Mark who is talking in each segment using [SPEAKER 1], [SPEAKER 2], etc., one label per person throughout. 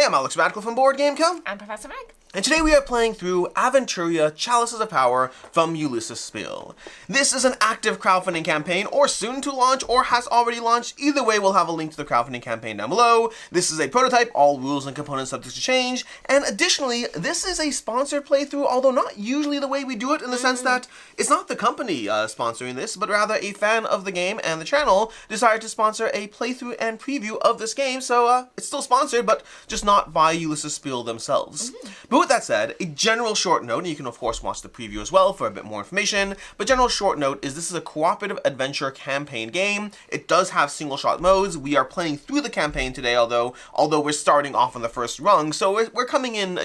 [SPEAKER 1] Hey, I'm Alex Radical from Board Game Co.
[SPEAKER 2] I'm Professor Meg.
[SPEAKER 1] And today we are playing through Aventuria, Chalices of Power from Ulysses Spiel. This is an active crowdfunding campaign, or soon to launch, or has already launched. Either way, we'll have a link to the crowdfunding campaign down below. This is a prototype, all rules and components subject to change. And additionally, this is a sponsored playthrough, although not usually the way we do it, in the sense that it's not the company sponsoring this, but rather a fan of the game and the channel decided to sponsor a playthrough and preview of this game. So it's still sponsored, but just not by Ulysses Spiel themselves. But with that said, a general short note, and you can of course watch the preview as well for a bit more information, but general short note is this is a cooperative adventure campaign game. It does have single shot modes. We are playing through the campaign today, although we're starting off on the first rung, so we're coming in,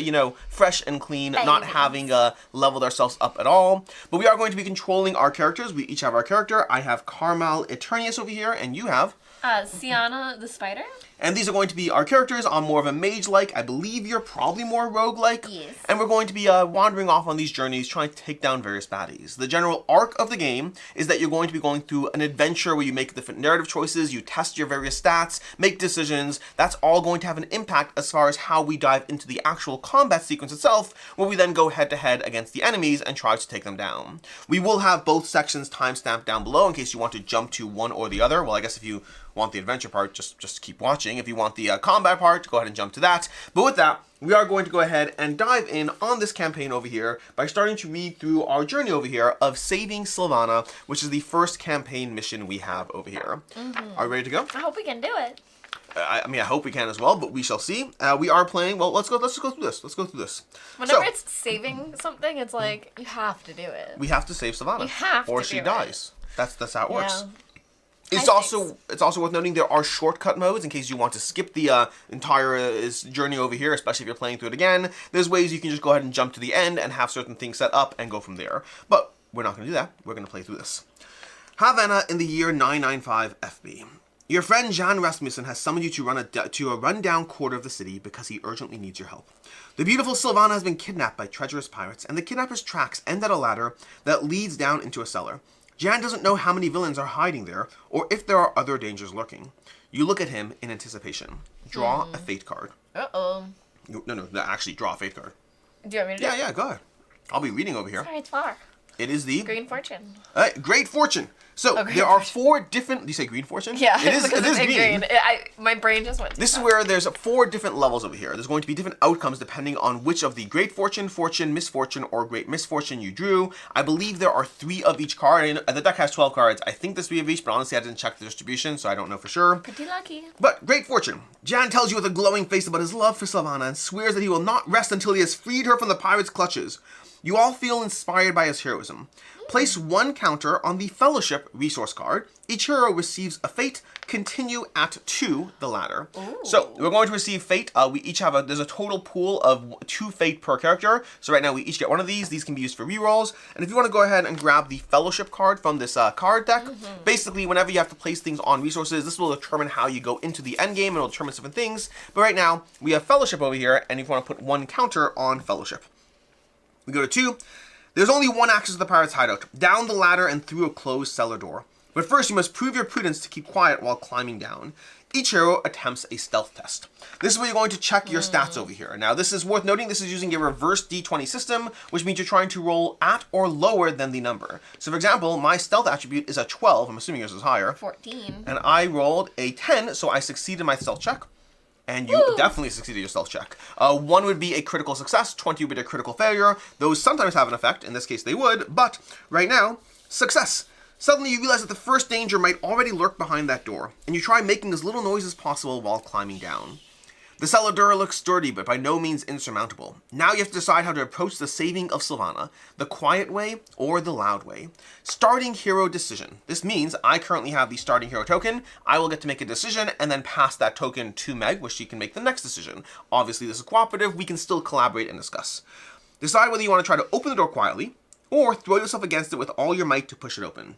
[SPEAKER 1] fresh and clean, not having leveled ourselves up at all. But we are going to be controlling our characters. We each have our character. I have Carmel Eternius over here, and you have?
[SPEAKER 2] Sienna the Spider.
[SPEAKER 1] And these are going to be our characters. I'm more of a mage-like. I believe you're probably more rogue-like.
[SPEAKER 2] Yes.
[SPEAKER 1] And we're going to be wandering off on these journeys trying to take down various baddies. The general arc of the game is that you're going to be going through an adventure where you make different narrative choices, you test your various stats, make decisions. That's all going to have an impact as far as how we dive into the actual combat sequence itself, where we then go head-to-head against the enemies and try to take them down. We will have both sections timestamped down below in case you want to jump to one or the other. Well, I guess if you want the adventure part, just keep watching. If you want the combat part, go ahead and jump to that. But with that, we are going to go ahead and dive in on this campaign over here by starting to read through our journey over here of saving Sylvana, which is the first campaign mission we have over here. Are you ready to go?
[SPEAKER 2] I hope we can do it.
[SPEAKER 1] I hope we can as well, but we shall see. We are playing, well, let's go through this.
[SPEAKER 2] Whenever it's saving something, it's like, you have to do it.
[SPEAKER 1] We have to save Sylvana.
[SPEAKER 2] You have to
[SPEAKER 1] or
[SPEAKER 2] do
[SPEAKER 1] she
[SPEAKER 2] it.
[SPEAKER 1] dies. That's how it works.
[SPEAKER 2] Yeah.
[SPEAKER 1] It's also worth noting there are shortcut modes in case you want to skip the entire journey over here, especially if you're playing through it again. There's ways you can just go ahead and jump to the end and have certain things set up and go from there. But we're not going to do that. We're going to play through this. Havana in the year 995 FB. Your friend Jan Rasmussen has summoned you to a rundown quarter of the city because he urgently needs your help. The beautiful Sylvana has been kidnapped by treacherous pirates, and the kidnappers' tracks end at a ladder that leads down into a cellar. Jan doesn't know how many villains are hiding there, or if there are other dangers lurking. You look at him in anticipation. Draw a fate card.
[SPEAKER 2] Uh-oh.
[SPEAKER 1] No, actually draw a fate card.
[SPEAKER 2] Do you want me to do it?
[SPEAKER 1] Yeah, go ahead. I'll be reading over here.
[SPEAKER 2] Sorry, it's far.
[SPEAKER 1] It is the...
[SPEAKER 2] Green Fortune.
[SPEAKER 1] Great Fortune. So, there are 4 different... Do you say Green Fortune?
[SPEAKER 2] Yeah,
[SPEAKER 1] it is green.
[SPEAKER 2] My brain just went...
[SPEAKER 1] This is where there's 4 different levels over here. There's going to be different outcomes depending on which of the Great Fortune, Fortune, Misfortune, or Great Misfortune you drew. I believe there are 3 of each card. And the deck has 12 cards. I think there's 3 of each, but honestly I didn't check the distribution, so I don't know for sure.
[SPEAKER 2] Pretty lucky.
[SPEAKER 1] But Great Fortune. Jan tells you with a glowing face about his love for Sylvana and swears that he will not rest until he has freed her from the pirates' clutches. You all feel inspired by his heroism. Place 1 counter on the Fellowship resource card. Each hero receives a fate. Continue at 2 the ladder. Ooh. So we're going to receive fate. We each have there's a total pool of 2 fate per character. So right now we each get one of these. These can be used for rerolls. And if you want to go ahead and grab the Fellowship card from this card deck, basically whenever you have to place things on resources, this will determine how you go into the end game and it'll determine different things. But right now we have Fellowship over here, and if you want to put 1 counter on Fellowship. We go to 2. There's only one access to the pirate's hideout, down the ladder and through a closed cellar door. But first you must prove your prudence to keep quiet while climbing down. Each hero attempts a stealth test. This is where you're going to check your stats over here. Now this is worth noting, this is using a reverse d20 system, which means you're trying to roll at or lower than the number. So for example, my stealth attribute is a 12, I'm assuming yours is higher.
[SPEAKER 2] 14.
[SPEAKER 1] And I rolled a 10, so I succeeded my stealth check. And you definitely succeeded your stealth check. 1 would be a critical success, 20 would be a critical failure. Those sometimes have an effect, in this case they would, but right now, success. Suddenly you realize that the first danger might already lurk behind that door, and you try making as little noise as possible while climbing down. The cellar door looks sturdy, but by no means insurmountable. Now you have to decide how to approach the saving of Sylvana, the quiet way or the loud way. Starting hero decision. This means I currently have the starting hero token. I will get to make a decision and then pass that token to Meg, where she can make the next decision. Obviously this is cooperative, we can still collaborate and discuss. Decide whether you want to try to open the door quietly, or throw yourself against it with all your might to push it open.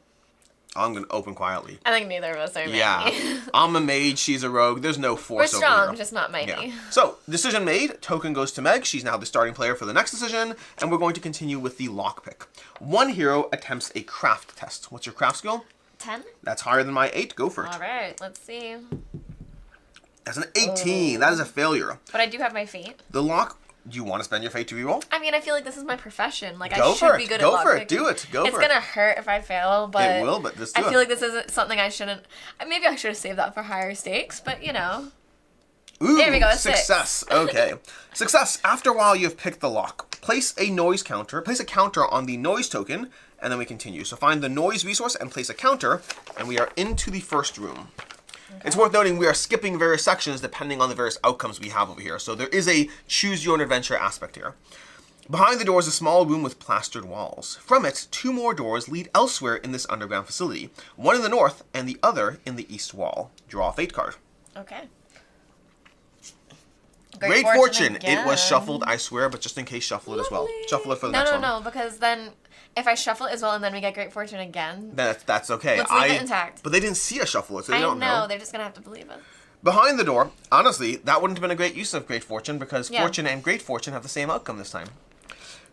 [SPEAKER 1] I'm going to open quietly.
[SPEAKER 2] I think neither of us are mighty.
[SPEAKER 1] Yeah. I'm a mage, she's a rogue. There's no force over here.
[SPEAKER 2] We're strong, just not mighty.
[SPEAKER 1] Yeah. So, decision made. Token goes to Meg. She's now the starting player for the next decision. And we're going to continue with the lockpick. 1 hero attempts a craft test. What's your craft skill?
[SPEAKER 2] 10.
[SPEAKER 1] That's higher than my 8. Go for it.
[SPEAKER 2] All right, let's see.
[SPEAKER 1] That's an 18. That is a failure.
[SPEAKER 2] But I do have my fate.
[SPEAKER 1] The lock... Do you want to spend your fate to reroll?
[SPEAKER 2] I mean, I feel like this is my profession. Like,
[SPEAKER 1] Go
[SPEAKER 2] I should
[SPEAKER 1] for
[SPEAKER 2] be
[SPEAKER 1] it.
[SPEAKER 2] good
[SPEAKER 1] Go
[SPEAKER 2] at
[SPEAKER 1] for
[SPEAKER 2] lockpicking.
[SPEAKER 1] it. Do it. Go for it.
[SPEAKER 2] It's gonna hurt if I fail, but...
[SPEAKER 1] It will, but just do it.
[SPEAKER 2] I feel like this isn't something I shouldn't... Maybe I should have saved that for higher stakes, but, you know...
[SPEAKER 1] Ooh,
[SPEAKER 2] there we go,
[SPEAKER 1] success. Okay. Success. After a while, you have picked the lock. Place a counter on the noise token, and then we continue. So find the noise resource and place a counter, and we are into the first room. Okay. It's worth noting we are skipping various sections depending on the various outcomes we have over here. So there is a choose your own adventure aspect here. Behind the door is a small room with plastered walls. From it, 2 more doors lead elsewhere in this underground facility. One in the north and the other in the east wall. Draw a fate card.
[SPEAKER 2] Okay.
[SPEAKER 1] Great fortune. It was shuffled, I swear, but just in case, shuffle it as well. Shuffle it for the next one.
[SPEAKER 2] No, because then if I shuffle it as well and then we get great fortune again...
[SPEAKER 1] That's okay.
[SPEAKER 2] Let's leave it intact.
[SPEAKER 1] But they didn't see us shuffle it, so they don't know.
[SPEAKER 2] I know, they're just going to have to believe it.
[SPEAKER 1] Behind the door, honestly, that wouldn't have been a great use of great fortune because fortune and great fortune have the same outcome this time.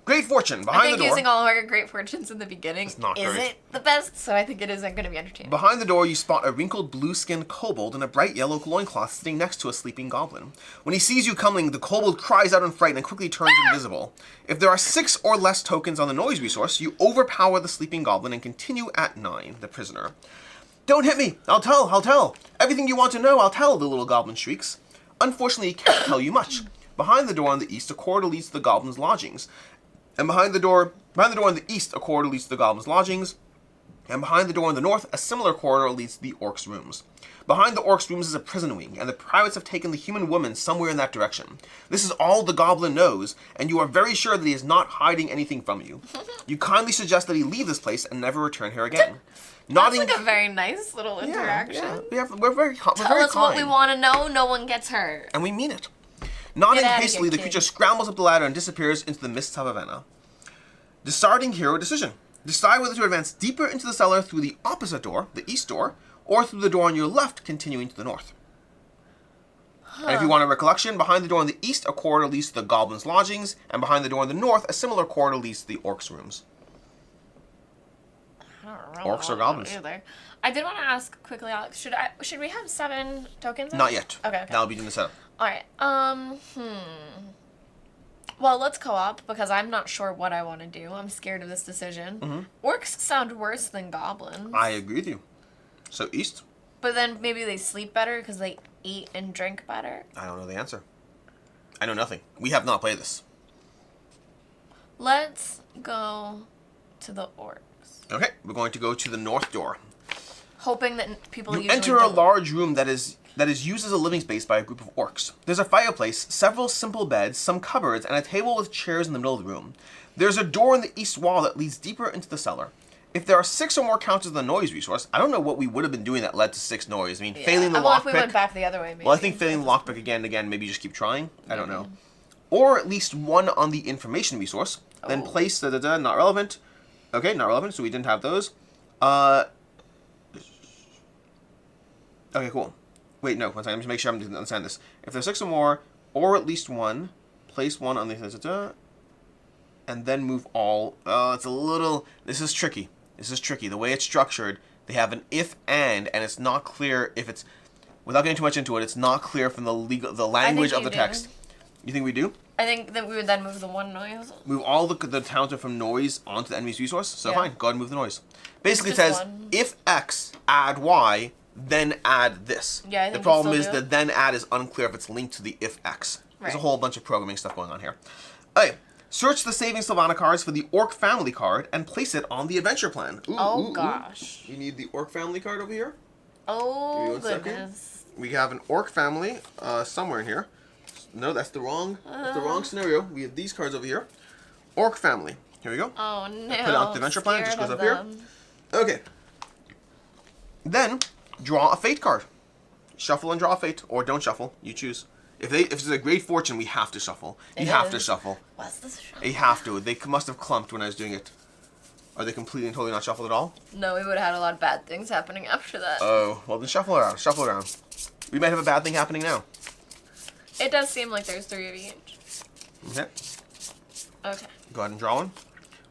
[SPEAKER 1] Great fortune, behind the door.
[SPEAKER 2] I think using all of our great fortunes in the beginning isn't the best, so I think it isn't going to be entertaining.
[SPEAKER 1] Behind the door, you spot a wrinkled blue-skinned kobold in a bright yellow loincloth sitting next to a sleeping goblin. When he sees you coming, the kobold cries out in fright and quickly turns invisible. If there are 6 or less tokens on the noise resource, you overpower the sleeping goblin and continue at 9, the prisoner. Don't hit me! I'll tell! Everything you want to know, I'll tell, the little goblin shrieks. Unfortunately, he can't tell you much. Behind the door on the east, a corridor leads to the goblin's lodgings. And behind the door on the east, a corridor leads to the goblin's lodgings. And behind the door on the north, a similar corridor leads to the orcs' rooms. Behind the orcs' rooms is a prison wing, and the pirates have taken the human woman somewhere in that direction. This is all the goblin knows, and you are very sure that he is not hiding anything from you. You kindly suggest that he leave this place and never return here again.
[SPEAKER 2] That's like a very nice little interaction.
[SPEAKER 1] We're very kind.
[SPEAKER 2] Tell us what we want to know, no one gets hurt.
[SPEAKER 1] And we mean it. Nodding hastily, the creature scrambles up the ladder and disappears into the mists of Ravenna. Deciding hero decision. Decide whether to advance deeper into the cellar through the opposite door, the east door, or through the door on your left, continuing to the north. And if you want a recollection, behind the door on the east, a corridor leads to the goblin's lodgings, and behind the door on the north, a similar corridor leads to the orcs' rooms.
[SPEAKER 2] I don't know.
[SPEAKER 1] Orcs or goblins?
[SPEAKER 2] Either. I did want to ask quickly, Alex, should we have 7 tokens?
[SPEAKER 1] Not yet.
[SPEAKER 2] Okay.
[SPEAKER 1] That'll be in the setup.
[SPEAKER 2] Alright, well, let's co-op, because I'm not sure what I want to do. I'm scared of this decision.
[SPEAKER 1] Mm-hmm.
[SPEAKER 2] Orcs sound worse than goblins.
[SPEAKER 1] I agree with you. So, east?
[SPEAKER 2] But then maybe they sleep better because they eat and drink better.
[SPEAKER 1] I don't know the answer. I know nothing. We have not played this.
[SPEAKER 2] Let's go to the orcs.
[SPEAKER 1] Okay, we're going to go to the north door.
[SPEAKER 2] Hoping that people
[SPEAKER 1] You enter a large room that is used as a living space by a group of orcs. There's a fireplace, several simple beds, some cupboards, and a table with chairs in the middle of the room. There's a door in the east wall that leads deeper into the cellar. If there are 6 or more counters of the noise resource, I don't know what we would have been doing that led to 6 noise. I mean, failing the lockpick.
[SPEAKER 2] If we went back the other way, maybe.
[SPEAKER 1] Well, I think failing the lockpick again and again, maybe just keep trying. I don't know. Or at least 1 on the information resource. Then place not relevant. Okay, not relevant, so we didn't have those. Okay, cool. Wait, no, one second. Just make sure I'm going to understand this. If there's 6 or more, or at least 1, place 1 on the and then move all. It's a little. This is tricky. The way it's structured, they have an if and it's not clear if it's. Without getting too much into it, it's not clear from the language of the text. You think we do?
[SPEAKER 2] I think that we would then move the 1 noise.
[SPEAKER 1] Move all the counter from noise onto the enemy's resource. So fine, go ahead and move the noise. Basically, it says if X, add Y. Then add this.
[SPEAKER 2] Yeah, I think
[SPEAKER 1] the problem is that then add is unclear if it's linked to the if X. There's a whole bunch of programming stuff going on here. Okay, search the Saving Sylvana cards for the Orc Family card and place it on the adventure plan.
[SPEAKER 2] Gosh.
[SPEAKER 1] You need the Orc Family card over here?
[SPEAKER 2] Oh, goodness.
[SPEAKER 1] We have an Orc Family somewhere in here. No, that's the wrong scenario. We have these cards over here. Orc Family. Here we go.
[SPEAKER 2] Oh, no.
[SPEAKER 1] Put it on the adventure plan. It just goes up here. Okay. Then draw a fate card. Shuffle and draw a fate, or don't shuffle. You choose. If it's a great fortune, we have to shuffle. You have to shuffle.
[SPEAKER 2] What's this shuffle?
[SPEAKER 1] You have to. They must have clumped when I was doing it. Are they completely and totally not shuffled at all?
[SPEAKER 2] No, we would have had a lot of bad things happening after that.
[SPEAKER 1] Oh, well then shuffle around. Shuffle around. We might have a bad thing happening now.
[SPEAKER 2] It does seem like there's 3 of each.
[SPEAKER 1] Okay.
[SPEAKER 2] Okay.
[SPEAKER 1] Go ahead and draw one.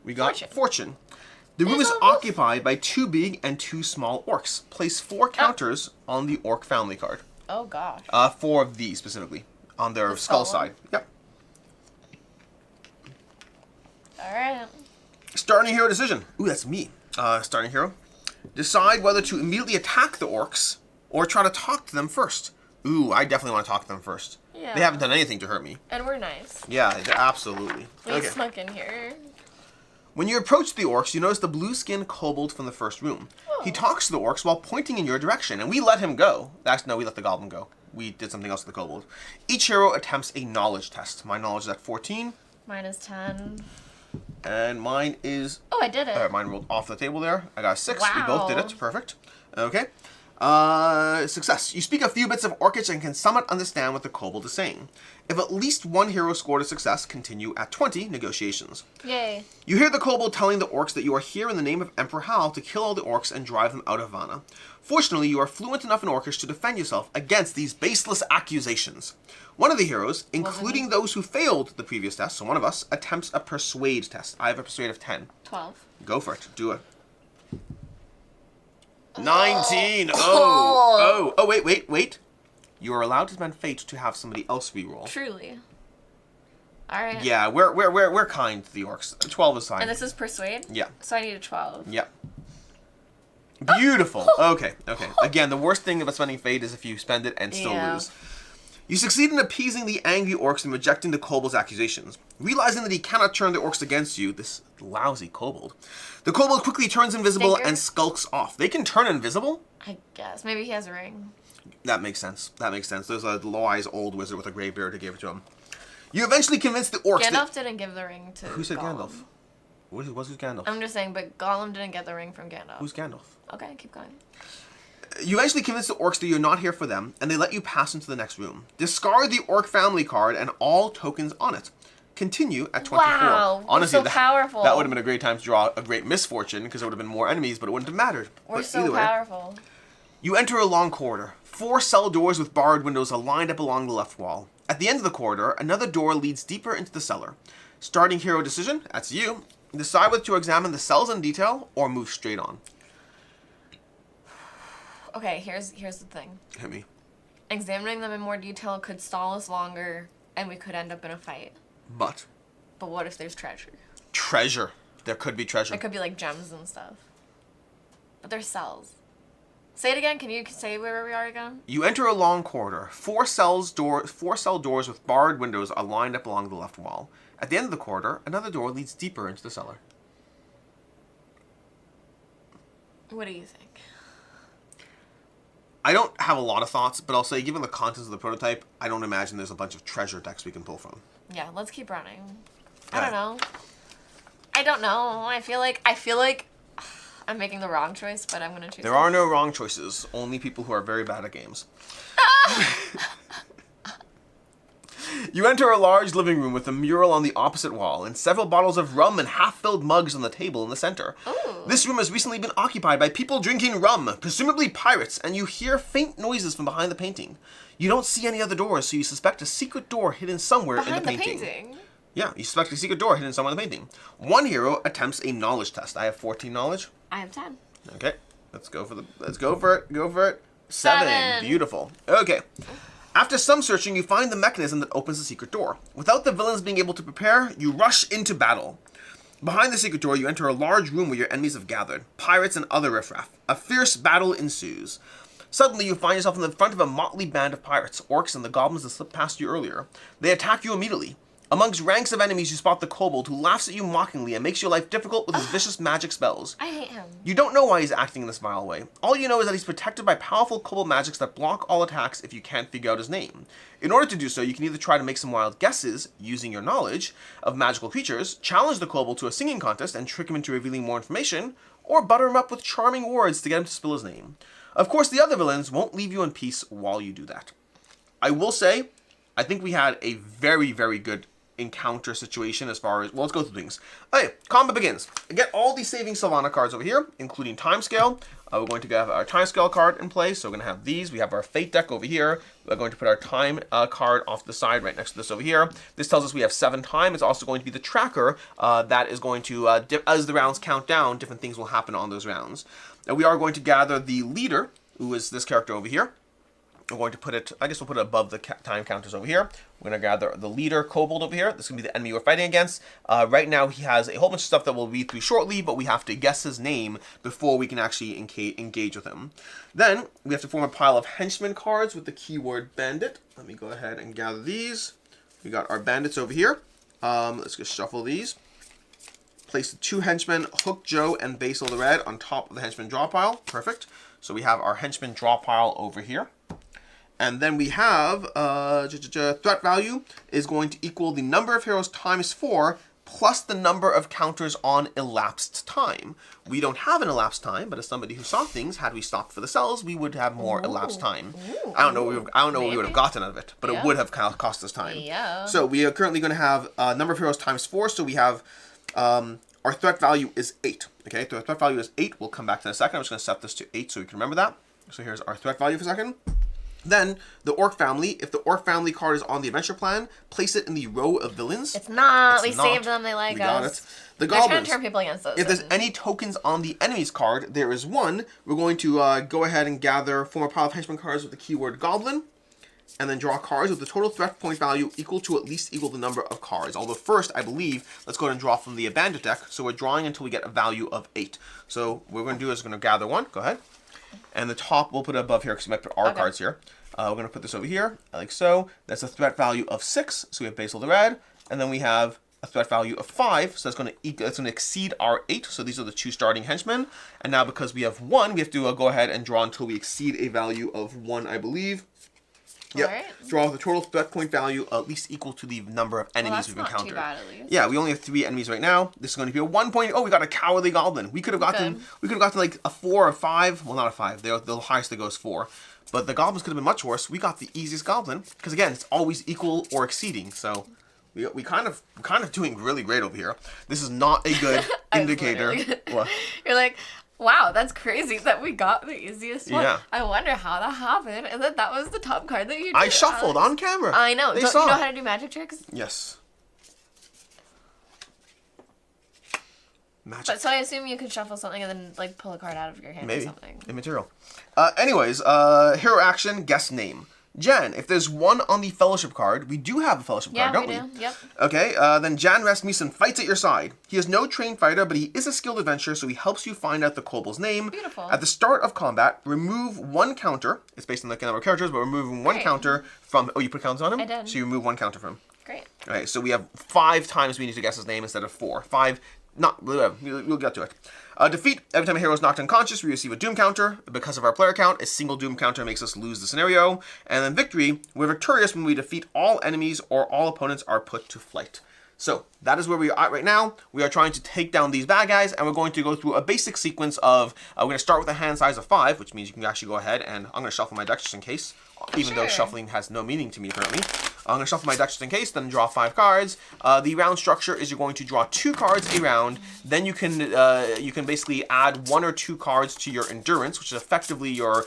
[SPEAKER 1] We got Fortune. The room
[SPEAKER 2] There's
[SPEAKER 1] is
[SPEAKER 2] a roof.
[SPEAKER 1] occupied by 2 big and 2 small orcs. Place 4 counters on the Orc Family card.
[SPEAKER 2] Oh, gosh.
[SPEAKER 1] 4 of these specifically on their
[SPEAKER 2] The
[SPEAKER 1] skull
[SPEAKER 2] skull
[SPEAKER 1] side. Yep.
[SPEAKER 2] All right.
[SPEAKER 1] Starting hero decision. Ooh, that's me. Starting hero. Decide whether to immediately attack the orcs or try to talk to them first. Ooh, I definitely want to talk to them first.
[SPEAKER 2] Yeah.
[SPEAKER 1] They haven't done anything to hurt me.
[SPEAKER 2] And we're nice.
[SPEAKER 1] Yeah, absolutely.
[SPEAKER 2] We snuck in here.
[SPEAKER 1] When you approach the orcs, you notice the blue-skinned kobold from the first room.
[SPEAKER 2] Oh.
[SPEAKER 1] He talks to the orcs while pointing in your direction, and we let him go. No, we let the goblin go. We did something else to the kobold. Each hero attempts a knowledge test. My knowledge is at 14.
[SPEAKER 2] Mine is 10.
[SPEAKER 1] And mine is...
[SPEAKER 2] Oh, I did it.
[SPEAKER 1] Mine rolled off the table there. I got a 6.
[SPEAKER 2] Wow.
[SPEAKER 1] We both did it. Perfect. Okay. Success. You speak a few bits of Orcish and can somewhat understand what the kobold is saying. If at least one hero scored a success, continue at 20 negotiations.
[SPEAKER 2] Yay.
[SPEAKER 1] You hear the kobold telling the orcs that you are here in the name of Emperor Hal to kill all the orcs and drive them out of Vanna. Fortunately, you are fluent enough in Orcish to defend yourself against these baseless accusations. One of the heroes, including those who failed the previous test, so one of us, attempts a persuade test. I have a persuade of 10.
[SPEAKER 2] 12.
[SPEAKER 1] Go for it. Do it. 19. Oh, wait. You are allowed to spend fate to have somebody else reroll.
[SPEAKER 2] Truly. All right.
[SPEAKER 1] Yeah, we're kind to the orcs. 12 is fine.
[SPEAKER 2] And this is persuade?
[SPEAKER 1] Yeah.
[SPEAKER 2] So I need a 12.
[SPEAKER 1] Yeah. Beautiful. Okay. Again, the worst thing about spending fate is if you spend it and still lose. You succeed in appeasing the angry orcs and rejecting the kobold's accusations. Realizing that he cannot turn the orcs against you, this lousy kobold, the kobold quickly turns invisible and skulks off. They can turn invisible?
[SPEAKER 2] I guess. Maybe he has a ring.
[SPEAKER 1] That makes sense. There's a wise old wizard with a grey beard who gave it to him. You eventually convince the orcs
[SPEAKER 2] Gandalf didn't give the ring to
[SPEAKER 1] Who said
[SPEAKER 2] Gollum.
[SPEAKER 1] Gandalf? Who's Gandalf?
[SPEAKER 2] I'm just saying, but Gollum didn't get the ring from Gandalf.
[SPEAKER 1] Who's Gandalf?
[SPEAKER 2] Okay, keep going.
[SPEAKER 1] You eventually convince the orcs that you're not here for them, and they let you pass into the next room. Discard the orc family card and all tokens on it. Continue at 24.
[SPEAKER 2] Wow,
[SPEAKER 1] Honestly,
[SPEAKER 2] we're so powerful.
[SPEAKER 1] That would have been a great time to draw a great misfortune, because there would have been more enemies, but it wouldn't have mattered.
[SPEAKER 2] We're
[SPEAKER 1] But
[SPEAKER 2] so
[SPEAKER 1] either way,
[SPEAKER 2] powerful.
[SPEAKER 1] you enter a long corridor. 4 cell doors with barred windows are lined up along the left wall. At the end of the corridor, another door leads deeper into the cellar. Starting hero decision, that's you. Decide whether to examine the cells in detail or move straight on.
[SPEAKER 2] Okay, here's the thing.
[SPEAKER 1] Hit me.
[SPEAKER 2] Examining them in more detail could stall us longer, and we could end up in a fight.
[SPEAKER 1] But
[SPEAKER 2] what if there's treasure?
[SPEAKER 1] Treasure. There could be treasure.
[SPEAKER 2] It could be like gems and stuff. But there's cells. Say it again. Can you say where we are again?
[SPEAKER 1] You enter a long corridor. 4 cell doors with barred windows are lined up along the left wall. At the end of the corridor, another door leads deeper into the cellar.
[SPEAKER 2] What do you think?
[SPEAKER 1] I don't have a lot of thoughts, but I'll say, given the contents of the prototype, I don't imagine there's a bunch of treasure decks we can pull from.
[SPEAKER 2] Yeah, let's keep running. I don't know. I feel like I'm making the wrong choice, but I'm gonna choose.
[SPEAKER 1] There are no wrong choices. Only people who are very bad at games. You enter a large living room with a mural on the opposite wall and several bottles of rum and half-filled mugs on the table in the center.
[SPEAKER 2] Ooh.
[SPEAKER 1] This room has recently been occupied by people drinking rum, presumably pirates, and you hear faint noises from behind the painting. You don't see any other doors, so you suspect a secret door hidden somewhere in the painting. Yeah, you suspect a secret door hidden somewhere in the painting. One hero attempts a knowledge test. I have 14 knowledge.
[SPEAKER 2] I have 10.
[SPEAKER 1] Okay, let's go for it. Go for it. 7. Beautiful. Okay. After some searching, you find the mechanism that opens the secret door. Without the villains being able to prepare, you rush into battle. Behind the secret door, you enter a large room where your enemies have gathered. Pirates and other riffraff. A fierce battle ensues. Suddenly, you find yourself in the front of a motley band of pirates, orcs, and the goblins that slipped past you earlier. They attack you immediately. Amongst ranks of enemies, you spot the kobold, who laughs at you mockingly and makes your life difficult with his vicious magic spells.
[SPEAKER 2] I hate him.
[SPEAKER 1] You don't know why he's acting in this vile way. All you know is that he's protected by powerful kobold magics that block all attacks if you can't figure out his name. In order to do so, you can either try to make some wild guesses, using your knowledge of magical creatures, challenge the kobold to a singing contest and trick him into revealing more information, or butter him up with charming words to get him to spill his name. Of course, the other villains won't leave you in peace while you do that. I will say, I think we had a very, very good encounter situation as far as, well, let's go through things. Okay, combat begins. Get all these saving Sylvana cards over here, including timescale. We're going to have our timescale card in place, so we're going to have these. We have our fate deck over here. We're going to put our time card off to the side right next to this over here. This tells us we have 7 time. It's also going to be the tracker that is going to, as the rounds count down, different things will happen on those rounds. Now we are going to gather the leader, who is this character over here. we're going to put it, I guess we'll put it above the time counters over here. We're going to gather the leader kobold over here. This is going to be the enemy we're fighting against. Right now he has a whole bunch of stuff that we'll read through shortly, but we have to guess his name before we can actually engage with him. Then we have to form a pile of henchman cards with the keyword bandit. Let me go ahead and gather these. We got our bandits over here. Let's just shuffle these. Place the 2 henchmen, Hook Joe and Basil the Red, on top of the henchman draw pile. Perfect. So we have our henchman draw pile over here. And then we have threat value is going to equal the number of heroes times 4 plus the number of counters on elapsed time. We don't have an elapsed time, but as somebody who saw things, had we stopped for the cells, we would have more elapsed time. I don't know what we would have gotten out of it, but it would have cost us time.
[SPEAKER 2] Yeah.
[SPEAKER 1] So we are currently going to have number of heroes times 4. So we have our threat value is 8. Okay, so our threat value is 8. We'll come back to that in a second. I'm just going to set this to 8 so we can remember that. So here's our threat value for a second. Then, the Orc family. If the Orc family card is on the adventure plan, place it in the row of villains.
[SPEAKER 2] It's not. We saved them. They like us.
[SPEAKER 1] We got it. The
[SPEAKER 2] They're
[SPEAKER 1] goblins.
[SPEAKER 2] trying to turn people against us.
[SPEAKER 1] If there's any tokens on the enemy's card, there is one. We're going to go ahead and form a pile of henchman cards with the keyword goblin. And then draw cards with the total threat point value equal the number of cards. Although first, I believe, let's go ahead and draw from the abandoned deck. So we're drawing until we get a value of 8. So what we're going to do is we're going to gather one. Go ahead. And the top, we'll put it above here because we might put our cards here. We're going to put this over here, like so. That's a threat value of 6. So we have Basil the Red. And then we have a threat value of 5. So that's going to exceed our 8. So these are the 2 starting henchmen. And now because we have 1, we have to go ahead and draw until we exceed a value of 1, I believe. Yep. Right. Draw the total threat point value at least equal to the number of enemies we've encountered. Too bad, at least. Yeah, we only have 3 enemies right now. This is going to be a 1 point. Oh, we got a cowardly goblin. We could have gotten like a 4 or 5. Well, not a 5. The highest that goes 4. But the goblins could have been much worse. We got the easiest goblin because again, it's always equal or exceeding. So we kind of doing really great over here. This is not a good indicator. What?
[SPEAKER 2] You're like, wow, that's crazy that we got the easiest one. Yeah. I wonder how that happened. And that was the top card that you did.
[SPEAKER 1] I shuffled on camera.
[SPEAKER 2] I know. Don't you know how to do magic tricks?
[SPEAKER 1] Yes. Magic.
[SPEAKER 2] But so I assume you could shuffle something and then like pull a card out of your hand or something.
[SPEAKER 1] Immaterial. Anyways, hero action, guess name. Jan, if there's 1 on the fellowship card, we do have a fellowship card, don't we?
[SPEAKER 2] Yeah, we do. Yep.
[SPEAKER 3] Okay, then Jan Rasmussen fights at your side. He is no trained fighter, but he is a skilled adventurer, so he helps you find out the kobold's name.
[SPEAKER 2] Beautiful.
[SPEAKER 3] At the start of combat, remove 1 counter. It's based on the number of characters, but removing 1 counter from... Oh, you put counters on him?
[SPEAKER 2] I did.
[SPEAKER 3] So you remove 1 counter from him.
[SPEAKER 2] Great.
[SPEAKER 3] Okay, so we have 5 times we need to guess his name instead of 4. 5... We'll get to it. Defeat. Every time a hero is knocked unconscious, we receive a doom counter. Because of our player count, a single doom counter makes us lose the scenario. And then victory. We're victorious when we defeat all enemies or all opponents are put to flight. So that is where we are at right now. We are trying to take down these bad guys, and we're going to go through a basic sequence of, we're going to start with a hand size of 5, which means you can actually go ahead and I'm going to shuffle my deck just in case, even though shuffling has no meaning to me apparently. I'm going to shuffle my deck just in case, then draw 5 cards. The round structure is you're going to draw 2 cards a round. Then you can basically add 1 or 2 cards to your endurance, which is effectively your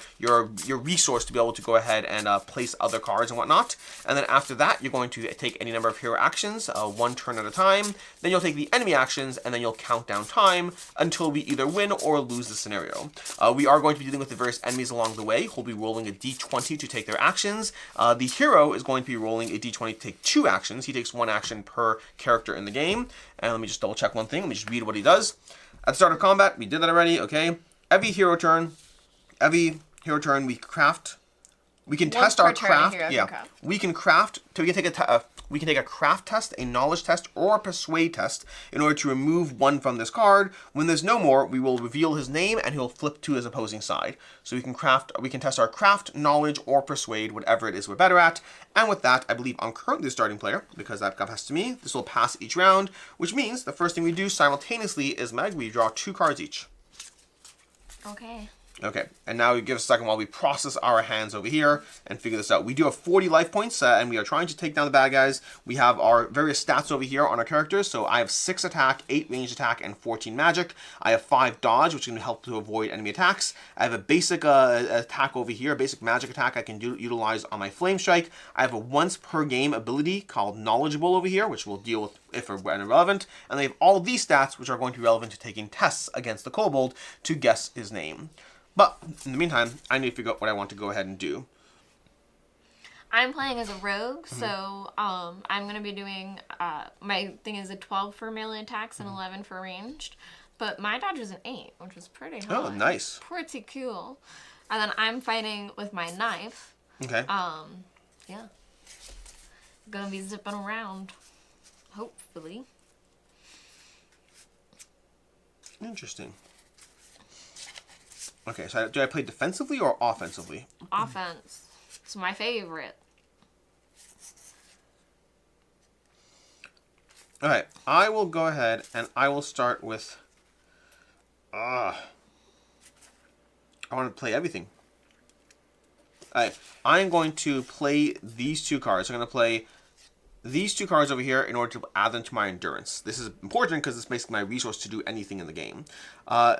[SPEAKER 3] resource to be able to go ahead and place other cards and whatnot. And then after that, you're going to take any number of hero actions, 1 turn at a time. Then you'll take the enemy actions, and then you'll count down time until we either win or lose the scenario. We are going to be dealing with the various enemies along the way. We'll be rolling a d20 to take their actions. The hero is going to be rolling a d20 to take 2 actions. He takes 1 action per character in the game. And let me just double check one thing. Let me just read what he does. At the start of combat, we did that already, okay? Every hero turn we craft. We can test our craft. Yeah, we can craft. So we can take a craft test, a knowledge test, or a persuade test in order to remove 1 from this card. When there's no more, we will reveal his name and he'll flip to his opposing side. So we can test our craft, knowledge, or persuade, whatever it is we're better at. And with that, I believe I'm currently the starting player because that got passed to me. This will pass each round, which means the first thing we do simultaneously is we draw 2 cards each.
[SPEAKER 2] Okay.
[SPEAKER 1] Okay, and now give us a second while we process our hands over here and figure this out. We do have 40 life points, and we are trying to take down the bad guys. We have our various stats over here on our characters. So I have 6 attack, 8 ranged attack, and 14 magic. I have 5 dodge, which can help to avoid enemy attacks. I have a basic attack over here, a basic magic attack I can utilize on my flame strike. I have a once per game ability called knowledgeable over here, which we'll deal with if we're irrelevant. And they have all these stats, which are going to be relevant to taking tests against the kobold to guess his name. But in the meantime, I need to figure out what I want to go ahead and do.
[SPEAKER 2] I'm playing as a rogue, so I'm gonna be doing my thing is a 12 for melee attacks and 11 for ranged, but my dodge is an 8, which is pretty high.
[SPEAKER 3] Oh, nice.
[SPEAKER 2] Pretty cool. And then I'm fighting with my knife.
[SPEAKER 3] Okay.
[SPEAKER 2] Yeah. Gonna be zipping around, hopefully.
[SPEAKER 3] Interesting. Okay, so do I play defensively or offensively?
[SPEAKER 2] Offense. It's my favorite.
[SPEAKER 3] Alright, I will go ahead and I will start with... I want to play everything. Alright, I'm going to play these two cards. I'm going to play these two cards over here in order to add them to my endurance. This is important because it's basically my resource to do anything in the game.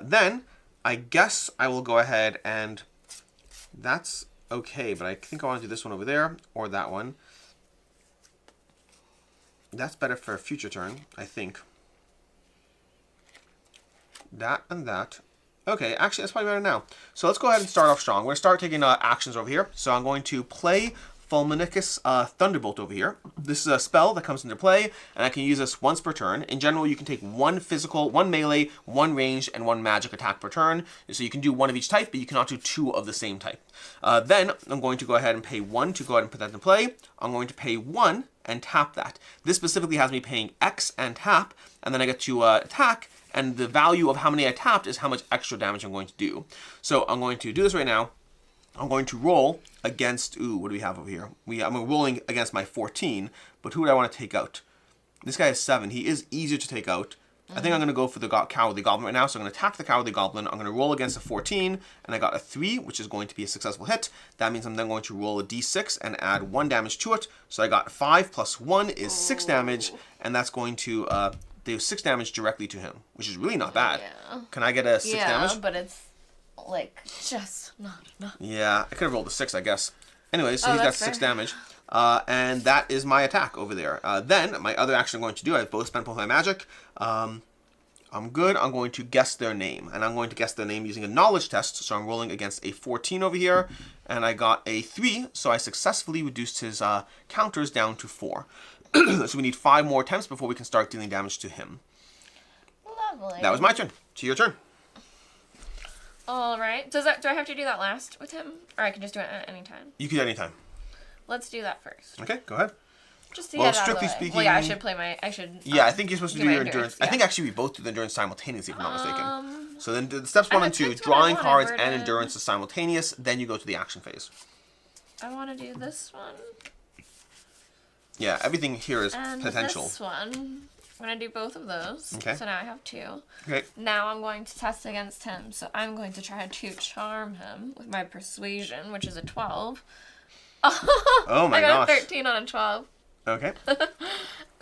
[SPEAKER 3] Then, I guess I will go ahead and... That's okay, but I think I want to do this one over there, or that one. That's better for a future turn, I think. That and that. Okay, actually, that's probably better now. So let's go ahead and start off strong. We're going to start taking actions over here. So I'm going to play Fulminicus Thunderbolt over here. This is a spell that comes into play, and I can use this once per turn. In general, you can take one physical, one melee, one ranged, and one magic attack per turn. So you can do one of each type, but you cannot do two of the same type. Then I'm going to go ahead and pay 1 to go ahead and put that into play. I'm going to pay 1 and tap that. This specifically has me paying X and tap, and then I get to attack, and the value of how many I tapped is how much extra damage I'm going to do. So I'm going to do this right now. I'm going to roll against, what do we have over here? I'm rolling against my 14, but who would I want to take out? This guy is 7. He is easier to take out. I think I'm going to go for the Cowardly Goblin right now, so I'm going to attack the Cowardly Goblin. I'm going to roll against a 14, and I got a 3, which is going to be a successful hit. That means I'm then going to roll a d6 and add 1 damage to it. So I got 5 plus 1 is 6 damage, and that's going to do 6 damage directly to him, which is really not bad.
[SPEAKER 2] Yeah.
[SPEAKER 3] Can I get a 6 damage?
[SPEAKER 2] Yeah, but it's like just not enough.
[SPEAKER 3] Yeah, I could have rolled a 6, I guess. Anyway, so he's got
[SPEAKER 2] that's
[SPEAKER 3] 6
[SPEAKER 2] fair.
[SPEAKER 3] damage. And that is my attack over there. Then, my other action I'm going to do, I've both spent both my magic. I'm good. I'm going to guess their name. And I'm going to guess their name using a knowledge test. So I'm rolling against a 14 over here. And I got a 3. So I successfully reduced his counters down to 4. So we need 5 more attempts before we can start dealing damage to him.
[SPEAKER 2] Lovely.
[SPEAKER 3] That was my turn. To your turn.
[SPEAKER 2] All right. Do I have to do that last with him, or I can just do it at any time?
[SPEAKER 3] You can do it anytime.
[SPEAKER 2] Let's do that first.
[SPEAKER 3] Okay, go ahead.
[SPEAKER 2] Just to
[SPEAKER 3] Well,
[SPEAKER 2] get it out of the
[SPEAKER 3] strictly
[SPEAKER 2] way.
[SPEAKER 3] speaking-
[SPEAKER 2] Well, yeah, I should play my. I should.
[SPEAKER 3] Yeah, I think you're supposed to do
[SPEAKER 2] my
[SPEAKER 3] your endurance. I
[SPEAKER 2] yeah.
[SPEAKER 3] think actually we both do the endurance simultaneously, if I'm not mistaken. So then the steps
[SPEAKER 2] I
[SPEAKER 3] 1
[SPEAKER 2] had
[SPEAKER 3] and 2,
[SPEAKER 2] picked what I
[SPEAKER 3] drawing
[SPEAKER 2] wanted,
[SPEAKER 3] cards
[SPEAKER 2] where
[SPEAKER 3] and
[SPEAKER 2] did-
[SPEAKER 3] endurance is simultaneous. Then you go to the action phase.
[SPEAKER 2] I want to do this one
[SPEAKER 3] Yeah, everything here is
[SPEAKER 2] and
[SPEAKER 3] potential.
[SPEAKER 2] this one. I'm gonna do both of those.
[SPEAKER 3] Okay.
[SPEAKER 2] So now I have 2.
[SPEAKER 3] Okay.
[SPEAKER 2] Now I'm going to test against him. So I'm going to try to charm him with my persuasion, which is a 12.
[SPEAKER 3] Oh my
[SPEAKER 2] I got
[SPEAKER 3] gosh.
[SPEAKER 2] a 13 on a 12.
[SPEAKER 3] Okay.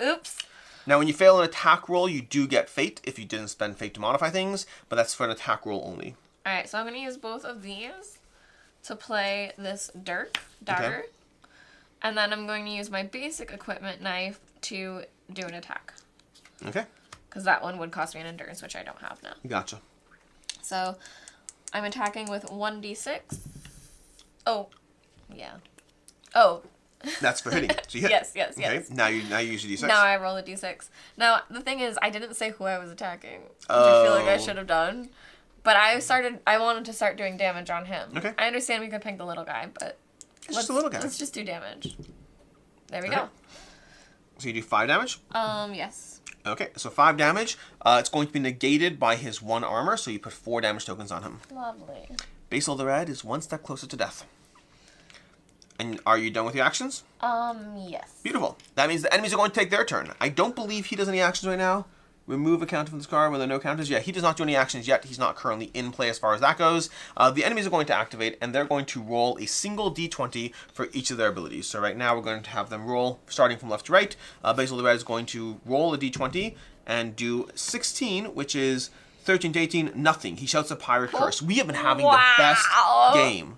[SPEAKER 2] Oops.
[SPEAKER 3] Now, when you fail an attack roll, you do get fate if you didn't spend fate to modify things, but that's for an attack roll only.
[SPEAKER 2] Alright, so I'm going to use both of these to play this dagger.
[SPEAKER 3] Okay.
[SPEAKER 2] And then I'm going to use my basic equipment knife to do an attack.
[SPEAKER 3] Okay.
[SPEAKER 2] Because that one would cost me an endurance, which I don't have now.
[SPEAKER 3] Gotcha.
[SPEAKER 2] So I'm attacking with 1d6. Oh, yeah. Oh.
[SPEAKER 3] That's for hitting. So you hit.
[SPEAKER 2] Yes.
[SPEAKER 3] Okay. Now you use your d6.
[SPEAKER 2] Now I roll a d6. Now, the thing is, I didn't say who I was attacking, which I feel like I should have done. But I wanted to start doing damage on him.
[SPEAKER 3] Okay.
[SPEAKER 2] I understand we could pick the little guy, but
[SPEAKER 3] It's just a little guy.
[SPEAKER 2] let's just do damage. There we
[SPEAKER 3] Okay.
[SPEAKER 2] go.
[SPEAKER 3] So you do 5 damage?
[SPEAKER 2] Yes.
[SPEAKER 3] Okay, so 5 damage. It's going to be negated by his 1 armor, so you put 4 damage tokens on him.
[SPEAKER 2] Lovely.
[SPEAKER 3] Basil the Red is 1 step closer to death. And are you done with your actions?
[SPEAKER 2] Yes.
[SPEAKER 3] Beautiful. That means the enemies are going to take their turn. I don't believe he does any actions right now. Remove a counter from this card when there are no counters. Yeah, he does not do any actions yet. He's not currently in play as far as that goes. The enemies are going to activate, and they're going to roll a single d20 for each of their abilities. So right now we're going to have them roll, starting from left to right. Basil the Red is going to roll a d20 and do 16, which is 13 to 18, nothing. He shouts a pirate curse. We have been having the best game.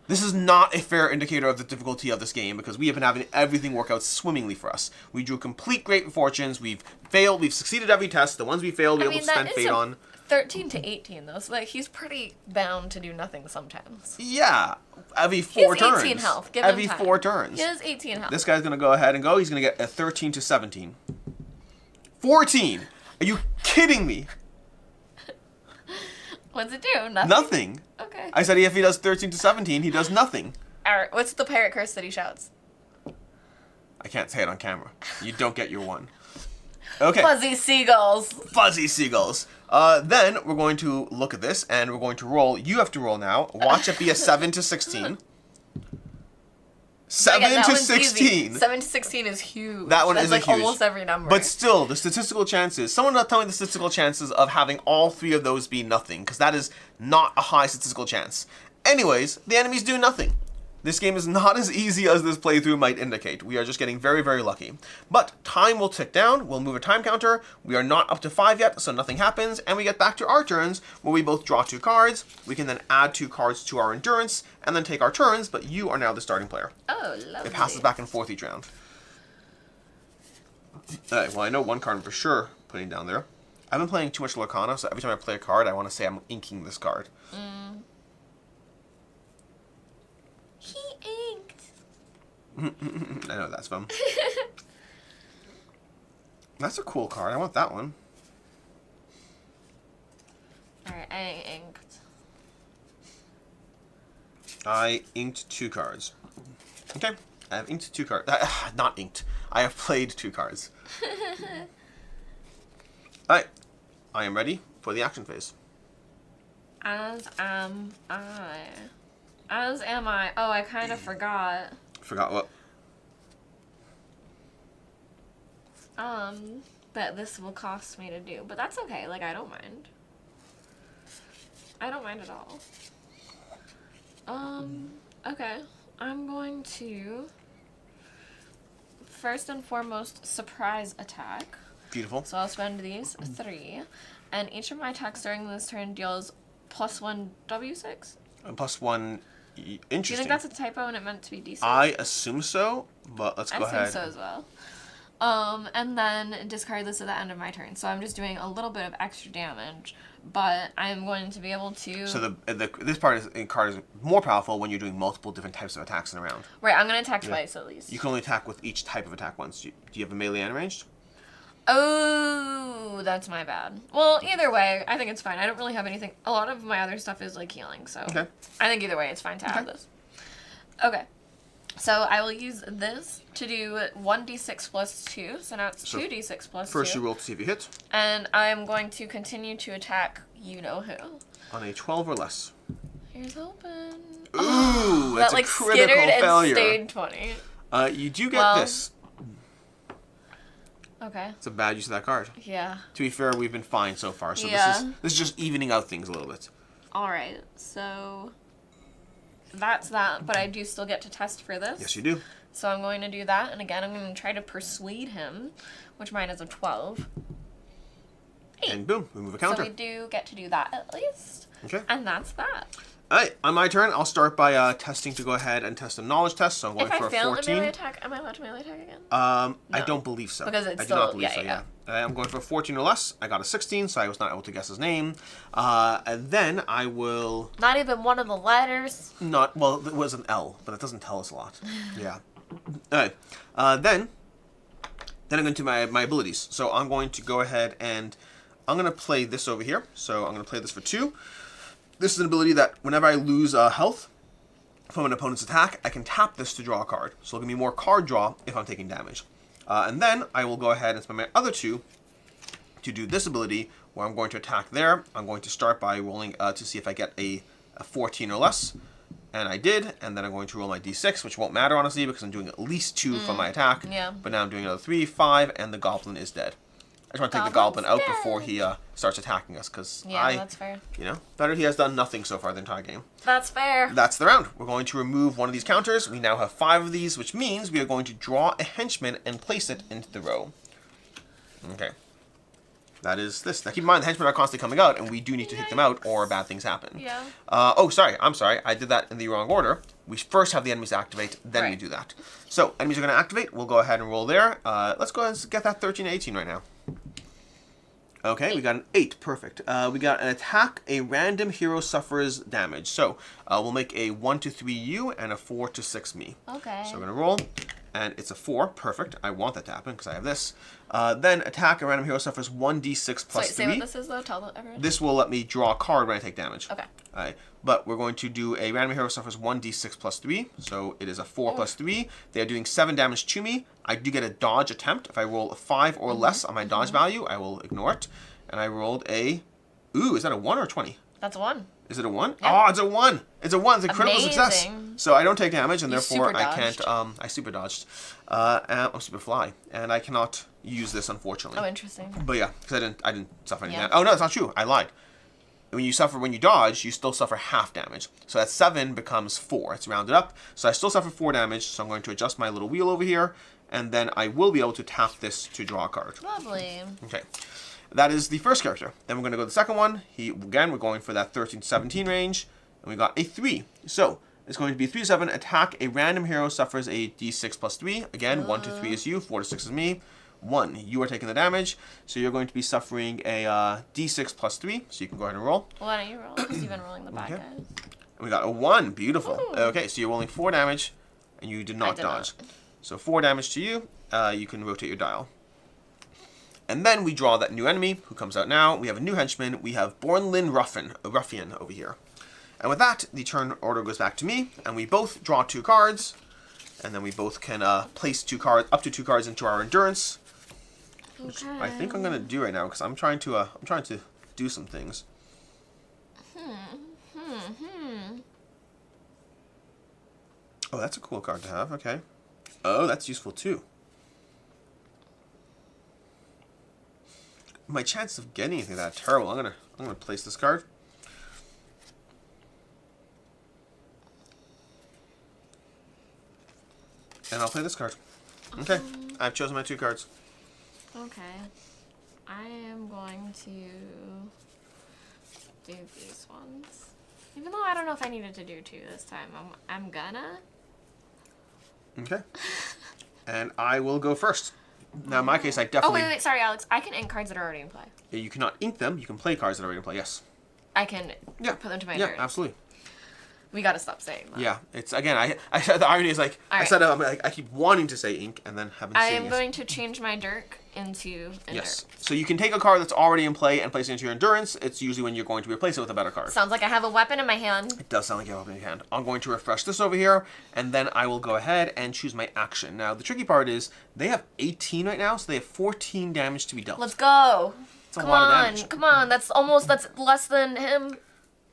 [SPEAKER 3] This is not a fair indicator of the difficulty of this game because we have been having everything work out swimmingly for us. We drew complete great fortunes. We've failed. We've succeeded every test. The ones we failed, we were able to spend fate on.
[SPEAKER 2] 13 to 18 though, so like he's pretty bound to do nothing sometimes.
[SPEAKER 3] Yeah, every 4 turns.
[SPEAKER 2] 18 health. Give
[SPEAKER 3] every
[SPEAKER 2] him time.
[SPEAKER 3] 4 turns.
[SPEAKER 2] He has 18 health.
[SPEAKER 3] This guy's gonna go ahead and go. He's gonna get a 13 to 17. 14. Are you kidding me?
[SPEAKER 2] What's it do? Nothing.
[SPEAKER 3] Nothing.
[SPEAKER 2] Okay.
[SPEAKER 3] I said if he does 13 to 17, he does nothing.
[SPEAKER 2] Alright, what's the pirate curse that he shouts?
[SPEAKER 3] I can't say it on camera. You don't get your 1. Okay.
[SPEAKER 2] Fuzzy seagulls.
[SPEAKER 3] Fuzzy seagulls. Then we're going to look at this and we're going to roll. You have to roll now. Watch it be a 7 to 16. 7 to 16.
[SPEAKER 2] Easy. 7 to 16 is huge.
[SPEAKER 3] That one
[SPEAKER 2] That's
[SPEAKER 3] is
[SPEAKER 2] like
[SPEAKER 3] huge.
[SPEAKER 2] almost every number.
[SPEAKER 3] But still, the statistical chances. Someone tell me the statistical chances of having all 3 of those be nothing, because that is not a high statistical chance. Anyways, the enemies do nothing. This game is not as easy as this playthrough might indicate. We are just getting very, very lucky. But time will tick down. We'll move a time counter. We are not up to 5 yet, so nothing happens. And we get back to our turns, where we both draw 2 cards. We can then add 2 cards to our endurance, and then take our turns, but you are now the starting player.
[SPEAKER 2] Oh, lovely.
[SPEAKER 3] It passes back and forth each round. Alright, well, I know 1 card I'm for sure putting down there. I've been playing too much Lorcana, so every time I play a card, I want to say I'm inking this card.
[SPEAKER 2] He inked.
[SPEAKER 3] I know that's fun. That's a cool card. I want that one.
[SPEAKER 2] Alright, I inked.
[SPEAKER 3] I inked 2 cards. Okay, I have inked 2 cards. Not inked. I have played 2 cards. Alright, I am ready for the action phase.
[SPEAKER 2] As am I. As am I. Oh, I kind of forgot.
[SPEAKER 3] Forgot what?
[SPEAKER 2] That this will cost me to do. But that's okay. Like, I don't mind. I don't mind at all. Okay. I'm going to first and foremost surprise attack.
[SPEAKER 3] Beautiful.
[SPEAKER 2] So I'll spend these 3. And each of my attacks during this turn deals +1 W6.
[SPEAKER 3] +1. Interesting.
[SPEAKER 2] Do you think that's a typo and it meant to be D6?
[SPEAKER 3] I assume so, but let's go ahead.
[SPEAKER 2] I assume so as well. And then discard this at the end of my turn. So I'm just doing a little bit of extra damage, but I'm going to be able to...
[SPEAKER 3] So this card is more powerful when you're doing multiple different types of attacks in a round.
[SPEAKER 2] Right, I'm going to attack twice at least.
[SPEAKER 3] You can only attack with each type of attack once. Do you have a melee and ranged?
[SPEAKER 2] Oh, that's my bad. Well, either way, I think it's fine. I don't really have anything. A lot of my other stuff is like healing, so
[SPEAKER 3] okay.
[SPEAKER 2] I think either way it's fine to have this. Okay. So I will use this to do 1d6 plus 2. So now it's 2d6 plus 2.
[SPEAKER 3] First you roll to see if you hit.
[SPEAKER 2] And I'm going to continue to attack you-know-who.
[SPEAKER 3] On a 12 or less.
[SPEAKER 2] Here's hoping.
[SPEAKER 3] Ooh, that's
[SPEAKER 2] that,
[SPEAKER 3] a critical
[SPEAKER 2] skittered
[SPEAKER 3] failure.
[SPEAKER 2] And stayed 20.
[SPEAKER 3] You do get this.
[SPEAKER 2] Okay.
[SPEAKER 3] It's a bad use of that card.
[SPEAKER 2] Yeah.
[SPEAKER 3] To be fair, we've been fine so far. So
[SPEAKER 2] Yeah.
[SPEAKER 3] this is just evening out things a little bit.
[SPEAKER 2] Alright, so that's that, but I do still get to test for this.
[SPEAKER 3] Yes, you do.
[SPEAKER 2] So I'm going to do that, and again, I'm going to try to persuade him, which mine is a 12. 8.
[SPEAKER 3] And boom, we move a counter.
[SPEAKER 2] So we do get to do that at least.
[SPEAKER 3] Okay.
[SPEAKER 2] And that's that.
[SPEAKER 3] Alright, on my turn, I'll start by testing to go ahead and test a knowledge test. So I'm going
[SPEAKER 2] If
[SPEAKER 3] for
[SPEAKER 2] I
[SPEAKER 3] a
[SPEAKER 2] fail
[SPEAKER 3] 14.
[SPEAKER 2] a melee attack, am I allowed to melee attack again?
[SPEAKER 3] I
[SPEAKER 2] No.
[SPEAKER 3] don't believe so.
[SPEAKER 2] Because it's
[SPEAKER 3] I do
[SPEAKER 2] still-
[SPEAKER 3] not believe
[SPEAKER 2] yeah,
[SPEAKER 3] so,
[SPEAKER 2] yeah.
[SPEAKER 3] I'm going for a 14 or less. I got a 16, so I was not able to guess his name. And then I will...
[SPEAKER 2] Not even one of the letters.
[SPEAKER 3] Not... Well, it was an L, but it doesn't tell us a lot. Yeah. Alright. Then I'm going to my abilities. So I'm going to go ahead and... I'm going to play this over here. So I'm going to play this for 2. This is an ability that whenever I lose health from an opponent's attack, I can tap this to draw a card. So it'll give me more card draw if I'm taking damage. And then I will go ahead and spend my other 2 to do this ability where I'm going to attack there. I'm going to start by rolling to see if I get a 14 or less. And I did. And then I'm going to roll my d6, which won't matter, honestly, because I'm doing at least 2 from my attack.
[SPEAKER 2] Yeah.
[SPEAKER 3] But now I'm doing another 3, 5, and the goblin is dead. I just want to take the goblin out before he starts attacking us, because
[SPEAKER 2] that's fair.
[SPEAKER 3] You know, better he has done nothing so far the entire game.
[SPEAKER 2] That's fair.
[SPEAKER 3] That's the round. We're going to remove one of these counters. We now have 5 of these, which means we are going to draw a henchman and place it into the row. Okay. That is this. Now keep in mind, the henchmen are constantly coming out, and we do need to take them out, or bad things happen.
[SPEAKER 2] Yeah.
[SPEAKER 3] Oh, sorry. I'm sorry. I did that in the wrong order. we first have the enemies activate, then we
[SPEAKER 2] Right.
[SPEAKER 3] do that. So, enemies are going to activate. We'll go ahead and roll there. Let's go ahead and get that 13 to 18 right now. Okay, we got an 8. Perfect. We got an attack. A random hero suffers damage. So, we'll make a 1 to 3 you and a 4 to 6 me.
[SPEAKER 2] Okay.
[SPEAKER 3] So, we're going to roll. And it's a 4. Perfect. I want that to happen because I have this. Then, attack. A random hero suffers 1d6 plus 3.
[SPEAKER 2] Say what this is, though. Tell everyone.
[SPEAKER 3] This will let me draw a card when I take damage.
[SPEAKER 2] Okay.
[SPEAKER 3] Alright, but we're going to do a random hero suffers 1d6 plus 3. So it is a 4 plus 3. They are doing 7 damage to me. I do get a dodge attempt. If I roll a 5 or less on my dodge value, I will ignore it. And I rolled a... Ooh, is that a 1 or a 20?
[SPEAKER 2] That's a 1.
[SPEAKER 3] Is it a 1?
[SPEAKER 2] Yeah.
[SPEAKER 3] Oh, it's a 1! It's a 1! It's a critical success!
[SPEAKER 2] Amazing.
[SPEAKER 3] So I don't take damage, and
[SPEAKER 2] You
[SPEAKER 3] therefore
[SPEAKER 2] super
[SPEAKER 3] I can't...
[SPEAKER 2] dodged.
[SPEAKER 3] I super dodged. I'm super fly. And I cannot use this, unfortunately.
[SPEAKER 2] Oh, interesting.
[SPEAKER 3] But yeah, because I didn't suffer any
[SPEAKER 2] Yeah.
[SPEAKER 3] damage. Oh, no, that's not true. I lied. When you dodge, you still suffer half damage. So that 7 becomes 4. It's rounded up. So I still suffer 4 damage. So I'm going to adjust my little wheel over here. And then I will be able to tap this to draw a card.
[SPEAKER 2] Lovely.
[SPEAKER 3] Okay. That is the first character. Then we're going to go to the second one. Again, we're going for that 13 to 17 range. And we got a 3. So it's going to be 3 to 7. Attack. A random hero suffers a d6 plus 3. Again, 1 to 3 is you. 4 to 6 is me. 1. You are taking the damage. So you're going to be suffering a d6 plus 3. So you can go ahead and roll.
[SPEAKER 2] Why don't you roll? Because you've been rolling the bad
[SPEAKER 3] Okay.
[SPEAKER 2] guys.
[SPEAKER 3] And we got a 1. Beautiful.
[SPEAKER 2] Ooh.
[SPEAKER 3] Okay, so you're rolling 4 damage. And you did not
[SPEAKER 2] did
[SPEAKER 3] dodge.
[SPEAKER 2] not.
[SPEAKER 3] So 4 damage to you. You can rotate your dial. And then we draw that new enemy who comes out now. We have a new henchman. We have Bornlin Ruffian over here. And with that, the turn order goes back to me. And we both draw 2 cards. And then we both can place 2 cards, up to 2 cards into our endurance. Which I think I'm gonna do right now because I'm trying to do some things. Oh, that's a cool card to have. Okay. Oh, that's useful too. My chance of getting anything that terrible. I'm gonna place this card. And I'll play this card. Okay. I've chosen my 2 cards.
[SPEAKER 2] Okay. I am going to do these ones. Even though I don't know if I needed to do 2 this time. I'm gonna.
[SPEAKER 3] Okay. And I will go first. Now, in my case, I
[SPEAKER 2] Oh,
[SPEAKER 3] definitely...
[SPEAKER 2] wait. Sorry, Alex. I can ink cards that are already in play.
[SPEAKER 3] You cannot ink them. You can play cards that are already in play, yes.
[SPEAKER 2] I can
[SPEAKER 3] Yeah.
[SPEAKER 2] put them to my
[SPEAKER 3] Yeah,
[SPEAKER 2] turn.
[SPEAKER 3] absolutely.
[SPEAKER 2] We gotta stop saying that.
[SPEAKER 3] Yeah, it's, again, I the irony is, like,
[SPEAKER 2] All
[SPEAKER 3] I
[SPEAKER 2] right.
[SPEAKER 3] said, I keep wanting to say ink and then haven't
[SPEAKER 2] I
[SPEAKER 3] seen
[SPEAKER 2] am
[SPEAKER 3] it.
[SPEAKER 2] going to change my Dirk into a
[SPEAKER 3] Yes.
[SPEAKER 2] Dirk.
[SPEAKER 3] So you can take a card that's already in play and place it into your endurance. It's usually when you're going to replace it with a better card.
[SPEAKER 2] Sounds like I have a weapon in my hand.
[SPEAKER 3] It does sound like you have it in your hand. I'm going to refresh this over here, and then I will go ahead and choose my action. Now, the tricky part is they have 18 right now, so they have 14 damage to be dealt.
[SPEAKER 2] Let's go.
[SPEAKER 3] It's a
[SPEAKER 2] Come
[SPEAKER 3] lot of
[SPEAKER 2] on.
[SPEAKER 3] damage.
[SPEAKER 2] Come on. That's less than him.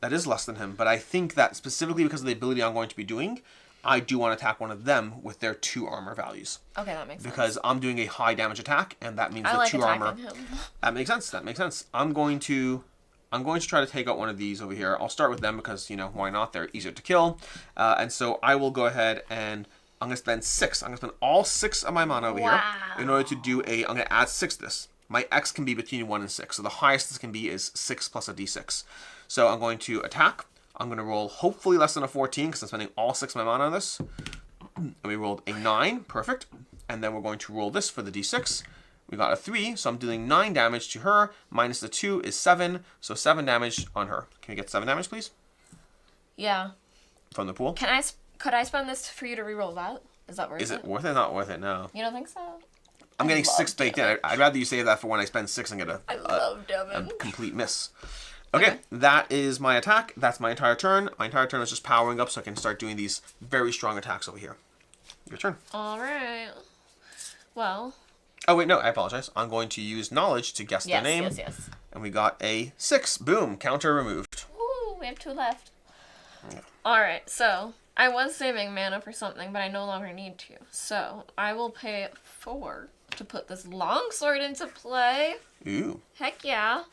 [SPEAKER 3] That is less than him, but I think that specifically because of the ability I'm going to be doing, I do want to attack one of them with their 2 armor values.
[SPEAKER 2] Okay, that makes sense.
[SPEAKER 3] Because I'm doing a high damage attack, and that means
[SPEAKER 2] I
[SPEAKER 3] the
[SPEAKER 2] like
[SPEAKER 3] 2
[SPEAKER 2] attacking
[SPEAKER 3] armor.
[SPEAKER 2] him.
[SPEAKER 3] That makes sense. That makes sense. I'm going to try to take out one of these over here. I'll start with them because, you know, why not? They're easier to kill. And so I will go ahead and I'm going to spend 6. I'm going to spend all 6 of my mana over here in order to do I'm going to add 6 to this. My X can be between 1 and 6. So the highest this can be is 6 plus a D6. So I'm going to attack. I'm going to roll hopefully less than a 14 because I'm spending all 6 of my mana on this. And we rolled a 9. Perfect. And then we're going to roll this for the D6. We got a 3, so I'm doing 9 damage to her. Minus the 2 is 7, so 7 damage on her. Can we get 7 damage, please?
[SPEAKER 2] Yeah.
[SPEAKER 3] From the pool?
[SPEAKER 2] Could I spend this for you to reroll that? Is that worth it?
[SPEAKER 3] Is it worth it? Not worth it, no.
[SPEAKER 2] You don't think so?
[SPEAKER 3] I'm getting
[SPEAKER 2] love
[SPEAKER 3] 6 baked in. I'd rather you save that for when I spend 6 and get
[SPEAKER 2] I love
[SPEAKER 3] a
[SPEAKER 2] Devin.
[SPEAKER 3] complete miss. Okay, that is my attack. That's my entire turn. My entire turn is just powering up so I can start doing these very strong attacks over here. Your turn.
[SPEAKER 2] All right. Well.
[SPEAKER 3] Oh, wait, no, I apologize. I'm going to use knowledge to guess their name.
[SPEAKER 2] Yes.
[SPEAKER 3] And we got a 6. Boom, counter removed.
[SPEAKER 2] Ooh, we have 2 left.
[SPEAKER 3] Yeah.
[SPEAKER 2] All right, so I was saving mana for something, but I no longer need to. So I will pay 4 to put this longsword into play.
[SPEAKER 3] Ooh.
[SPEAKER 2] Heck yeah.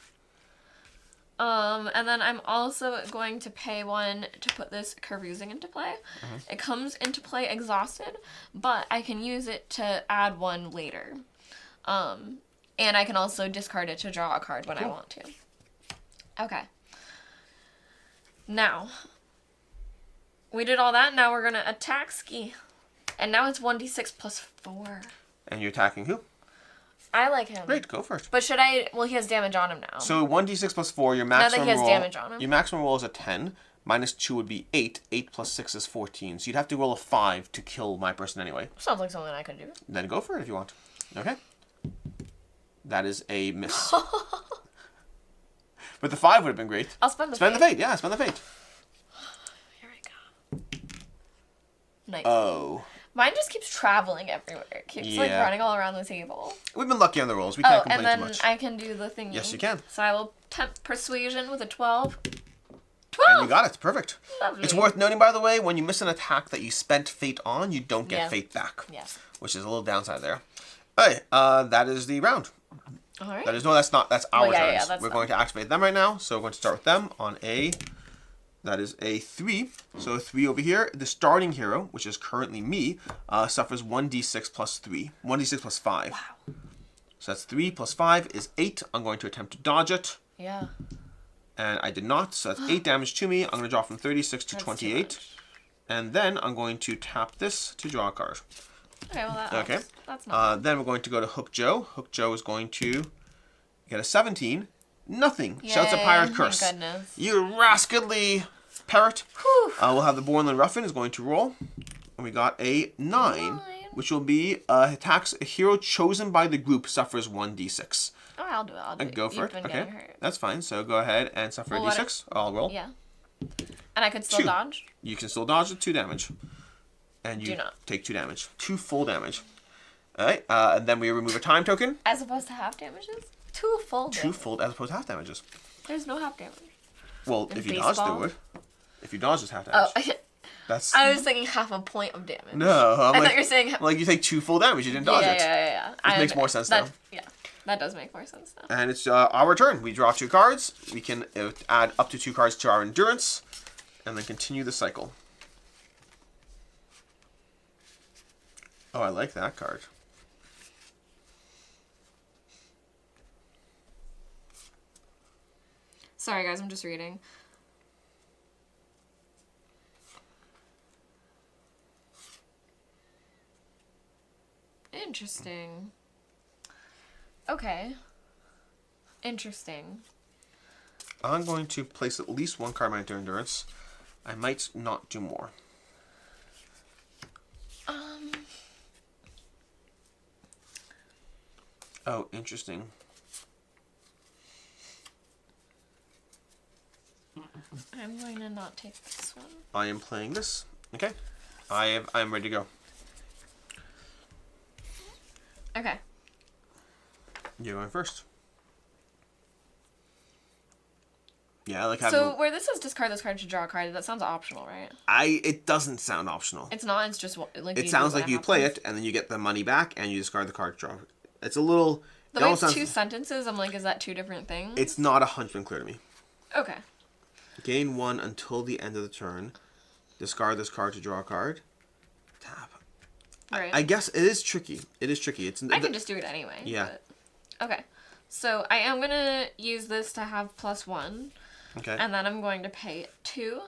[SPEAKER 2] And then I'm also going to pay 1 to put this carousing into play. It comes into play exhausted, but I can use it to add 1 later. And I can also discard it to draw a card when I want to. Okay. Now, We did all that. Now we're gonna attack Ski, and now it's 1d6 plus 4.
[SPEAKER 3] And you're attacking who?
[SPEAKER 2] I like him.
[SPEAKER 3] Great, go first.
[SPEAKER 2] But should I? Well, he has damage on him now.
[SPEAKER 3] So 1d6 plus 4, your
[SPEAKER 2] Now
[SPEAKER 3] maximum
[SPEAKER 2] that he has
[SPEAKER 3] roll.
[SPEAKER 2] damage on him.
[SPEAKER 3] Your maximum roll is a 10. Minus 2 would be 8. 8 plus 6 is 14. So you'd have to roll a 5 to kill my person anyway.
[SPEAKER 2] Sounds like something I could do.
[SPEAKER 3] Then go for it if you want. Okay. That is a miss. But the 5 would have been great.
[SPEAKER 2] I'll spend the
[SPEAKER 3] Spend the
[SPEAKER 2] fate.
[SPEAKER 3] fate, yeah, spend the fate.
[SPEAKER 2] Here I go. Nice.
[SPEAKER 3] Oh.
[SPEAKER 2] Mine just keeps traveling everywhere. It keeps like
[SPEAKER 3] Yeah.
[SPEAKER 2] running all around the table.
[SPEAKER 3] We've been lucky on the rolls. We can't
[SPEAKER 2] Oh,
[SPEAKER 3] complain
[SPEAKER 2] and then
[SPEAKER 3] too much.
[SPEAKER 2] I can do the thingy.
[SPEAKER 3] Yes, you can.
[SPEAKER 2] So I will tempt persuasion with a 12.
[SPEAKER 3] And
[SPEAKER 2] 12!
[SPEAKER 3] you got it. Perfect.
[SPEAKER 2] Lovely.
[SPEAKER 3] It's worth noting, by the way, when you miss an attack that you spent fate on, you don't get
[SPEAKER 2] Yeah.
[SPEAKER 3] fate back.
[SPEAKER 2] Yeah.
[SPEAKER 3] Which is a little downside there. Alright, that is the round.
[SPEAKER 2] All right.
[SPEAKER 3] That is that's our
[SPEAKER 2] yeah,
[SPEAKER 3] turns.
[SPEAKER 2] yeah, that's
[SPEAKER 3] We're
[SPEAKER 2] them.
[SPEAKER 3] going to activate them right now, so we're going to start with them on that is a 3. So 3 over here. The starting hero, which is currently me, suffers 1d6 plus 3. 1d6 plus 5.
[SPEAKER 2] Wow.
[SPEAKER 3] So that's 3 plus 5 is 8. I'm going to attempt to dodge it.
[SPEAKER 2] Yeah.
[SPEAKER 3] And I did not, so that's 8 damage to me. I'm going to draw from 36 to
[SPEAKER 2] That's too
[SPEAKER 3] 28.
[SPEAKER 2] much.
[SPEAKER 3] And then I'm going to tap this to draw a card.
[SPEAKER 2] Okay, well that
[SPEAKER 3] Okay.
[SPEAKER 2] helps. That's not
[SPEAKER 3] Then we're going to go to Hook Joe. Hook Joe is going to get a 17. Nothing. Shouts a
[SPEAKER 2] Yay,
[SPEAKER 3] pirate
[SPEAKER 2] thank
[SPEAKER 3] curse.
[SPEAKER 2] goodness.
[SPEAKER 3] You rascally parrot.
[SPEAKER 2] Whew.
[SPEAKER 3] We'll have the Bornland Ruffin is going to roll. And we got a 9, which will be attacks a hero chosen by the group suffers 1d6.
[SPEAKER 2] Oh, I'll do it. I'll do it.
[SPEAKER 3] Go for
[SPEAKER 2] You've
[SPEAKER 3] it.
[SPEAKER 2] been
[SPEAKER 3] Okay.
[SPEAKER 2] getting hurt.
[SPEAKER 3] That's fine. So go ahead and suffer
[SPEAKER 2] Well,
[SPEAKER 3] a
[SPEAKER 2] what
[SPEAKER 3] d6. I'll roll.
[SPEAKER 2] Yeah. And I could still
[SPEAKER 3] 2.
[SPEAKER 2] dodge.
[SPEAKER 3] You can still dodge with 2 damage. And you
[SPEAKER 2] Do not.
[SPEAKER 3] take 2 damage. 2 full damage. Alright, and then we remove a time token.
[SPEAKER 2] As opposed to half damages? 2 full
[SPEAKER 3] 2
[SPEAKER 2] damage.
[SPEAKER 3] full as opposed to half damages.
[SPEAKER 2] There's no half damage.
[SPEAKER 3] Well,
[SPEAKER 2] In
[SPEAKER 3] if you dodge, there
[SPEAKER 2] baseball?
[SPEAKER 3] would. If you dodge, it's half damage.
[SPEAKER 2] Oh,
[SPEAKER 3] That's
[SPEAKER 2] I was thinking half a point of damage.
[SPEAKER 3] no.
[SPEAKER 2] I thought you were saying...
[SPEAKER 3] like you take 2 full damage. You didn't dodge it.
[SPEAKER 2] Yeah.
[SPEAKER 3] Which makes more sense
[SPEAKER 2] that,
[SPEAKER 3] now.
[SPEAKER 2] Yeah, that does make more sense now.
[SPEAKER 3] And it's our turn. We draw 2 cards. We can add up to 2 cards to our endurance, and then continue the cycle. Oh, I like that card.
[SPEAKER 2] Sorry, guys, I'm just reading. Interesting. Okay. Interesting.
[SPEAKER 3] I'm going to place at least 1 card in my endurance. I might not do more. Oh, interesting.
[SPEAKER 2] I'm going to not take this one.
[SPEAKER 3] I am playing this. Okay. I'm ready to go.
[SPEAKER 2] Okay.
[SPEAKER 3] You're going first. Yeah, I like having.
[SPEAKER 2] So where this says discard this card to draw a card, that sounds optional, right?
[SPEAKER 3] It doesn't sound optional.
[SPEAKER 2] It's not. It's just like
[SPEAKER 3] It
[SPEAKER 2] you
[SPEAKER 3] sounds
[SPEAKER 2] do
[SPEAKER 3] like
[SPEAKER 2] what
[SPEAKER 3] you
[SPEAKER 2] happens.
[SPEAKER 3] play it and then you get the money back and you discard the card to draw. It's a little.
[SPEAKER 2] The
[SPEAKER 3] it
[SPEAKER 2] way
[SPEAKER 3] almost
[SPEAKER 2] it's
[SPEAKER 3] sounds-
[SPEAKER 2] 2 sentences, I'm like, is that 2 different things?
[SPEAKER 3] It's not 100% clear to me.
[SPEAKER 2] Okay.
[SPEAKER 3] Gain 1 until the end of the turn. Discard this card to draw a card. Tap.
[SPEAKER 2] Right.
[SPEAKER 3] I guess it is tricky. It is tricky. It's.
[SPEAKER 2] I can just do it anyway.
[SPEAKER 3] Yeah.
[SPEAKER 2] But... Okay. So I am gonna use this to have +1,
[SPEAKER 3] Okay.
[SPEAKER 2] and then I'm going to pay 2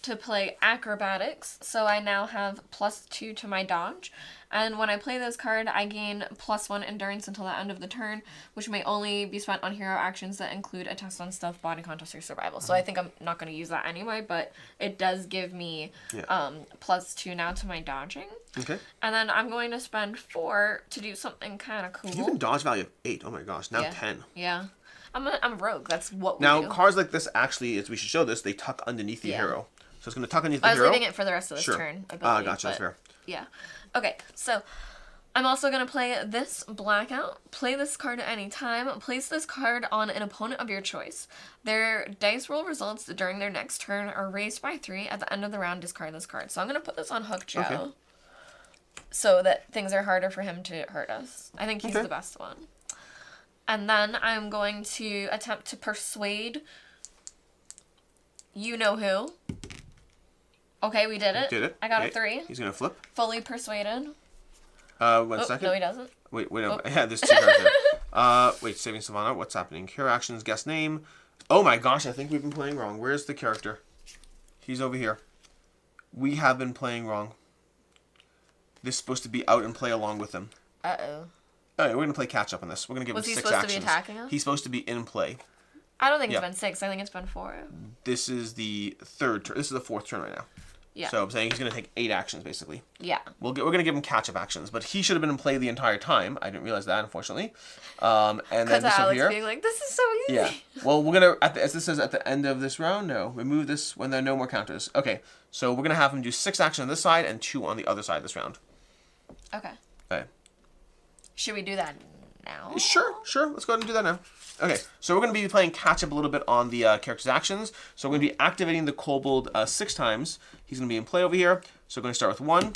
[SPEAKER 2] to play acrobatics. So I now have +2 to my dodge, and when I play this card, I gain +1 endurance until the end of the turn, which may only be spent on hero actions that include a test on stealth, body contest, or survival. So I think I'm not going to use that anyway, but it does give me +2 now to my dodging.
[SPEAKER 3] Okay.
[SPEAKER 2] And then I'm going to spend 4 to do something kind of cool.
[SPEAKER 3] You have a dodge value of 8. Oh my gosh. Now
[SPEAKER 2] Yeah.
[SPEAKER 3] 10.
[SPEAKER 2] Yeah. I'm a rogue. That's what we
[SPEAKER 3] Now,
[SPEAKER 2] do.
[SPEAKER 3] cards like this actually, as we should show this, they tuck underneath the
[SPEAKER 2] Yeah.
[SPEAKER 3] hero. So it's going to tuck underneath the
[SPEAKER 2] I was
[SPEAKER 3] hero.
[SPEAKER 2] leaving it for the rest of this
[SPEAKER 3] Sure.
[SPEAKER 2] turn.
[SPEAKER 3] Gotcha. That's
[SPEAKER 2] but-
[SPEAKER 3] fair.
[SPEAKER 2] Yeah. Okay, so I'm also going to play this Blackout. Play this card at any time. Place this card on an opponent of your choice. Their dice roll results during their next turn are raised by 3. At the end of the round, discard this card. So I'm going to put this on Hook Joe.
[SPEAKER 3] Okay.
[SPEAKER 2] So that things are harder for him to hurt us. I think he's
[SPEAKER 3] Okay.
[SPEAKER 2] the best one. And then I'm going to attempt to persuade you-know-who. Okay, we did it.
[SPEAKER 3] Did it.
[SPEAKER 2] I got
[SPEAKER 3] Okay.
[SPEAKER 2] a 3.
[SPEAKER 3] He's going to flip.
[SPEAKER 2] Fully persuaded.
[SPEAKER 3] 1
[SPEAKER 2] Oh,
[SPEAKER 3] second.
[SPEAKER 2] no, he doesn't.
[SPEAKER 3] Wait,
[SPEAKER 2] Oh.
[SPEAKER 3] yeah, there's 2 cards there. Wait, saving Savannah. What's happening? Hero actions, guess name. Oh my gosh, I think we've been playing wrong. Where's the character? He's over here. We have been playing wrong. This is supposed to be out and play along with him.
[SPEAKER 2] Uh-oh.
[SPEAKER 3] Alright, we're going to play catch up on this. We're going to give him
[SPEAKER 2] Was he
[SPEAKER 3] 6
[SPEAKER 2] supposed
[SPEAKER 3] actions.
[SPEAKER 2] to be attacking us?
[SPEAKER 3] He's supposed to be in play.
[SPEAKER 2] I don't think
[SPEAKER 3] Yeah.
[SPEAKER 2] it's been 6. I think it's been 4.
[SPEAKER 3] This is the 3rd turn. This is the 4th turn right now.
[SPEAKER 2] Yeah.
[SPEAKER 3] So I'm saying he's going to take 8 actions, basically.
[SPEAKER 2] Yeah.
[SPEAKER 3] We're going to give him catch-up actions, but he should have been in play the entire time. I didn't realize that, unfortunately. And then
[SPEAKER 2] Because
[SPEAKER 3] this over
[SPEAKER 2] Alex
[SPEAKER 3] here.
[SPEAKER 2] being like, this is so easy.
[SPEAKER 3] Yeah. Well, we're going to, as this says at the end of this round, no. Remove this when there are no more counters. Okay, so we're going to have him do 6 actions on this side and 2 on the other side this round.
[SPEAKER 2] Okay.
[SPEAKER 3] Okay.
[SPEAKER 2] Should we do that now?
[SPEAKER 3] Sure. Let's go ahead and do that now. Okay, so we're going to be playing catch-up a little bit on the character's actions. So we're going to be activating the kobold 6 times. He's going to be in play over here. So we're going to start with 1.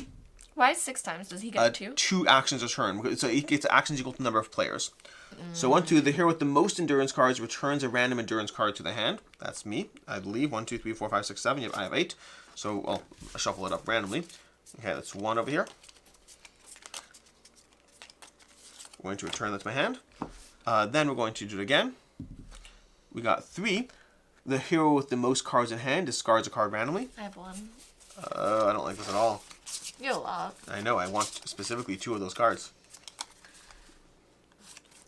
[SPEAKER 2] Why 6 times? Does he get 2?
[SPEAKER 3] 2 actions a turn. So he gets actions equal to the number of players. So 1, 2, the hero with the most endurance cards returns a random endurance card to the hand. That's me, I believe. 1, 2, 3, 4, 5, 6, 7. I have 8. So I'll shuffle it up randomly. Okay, that's 1 over here. I'm going to return that to my hand. Then we're going to do it again. We got 3. The hero with the most cards in hand discards a card randomly.
[SPEAKER 2] I have 1.
[SPEAKER 3] I don't like this at all.
[SPEAKER 2] You have a lot.
[SPEAKER 3] I know, I want specifically 2 of those cards.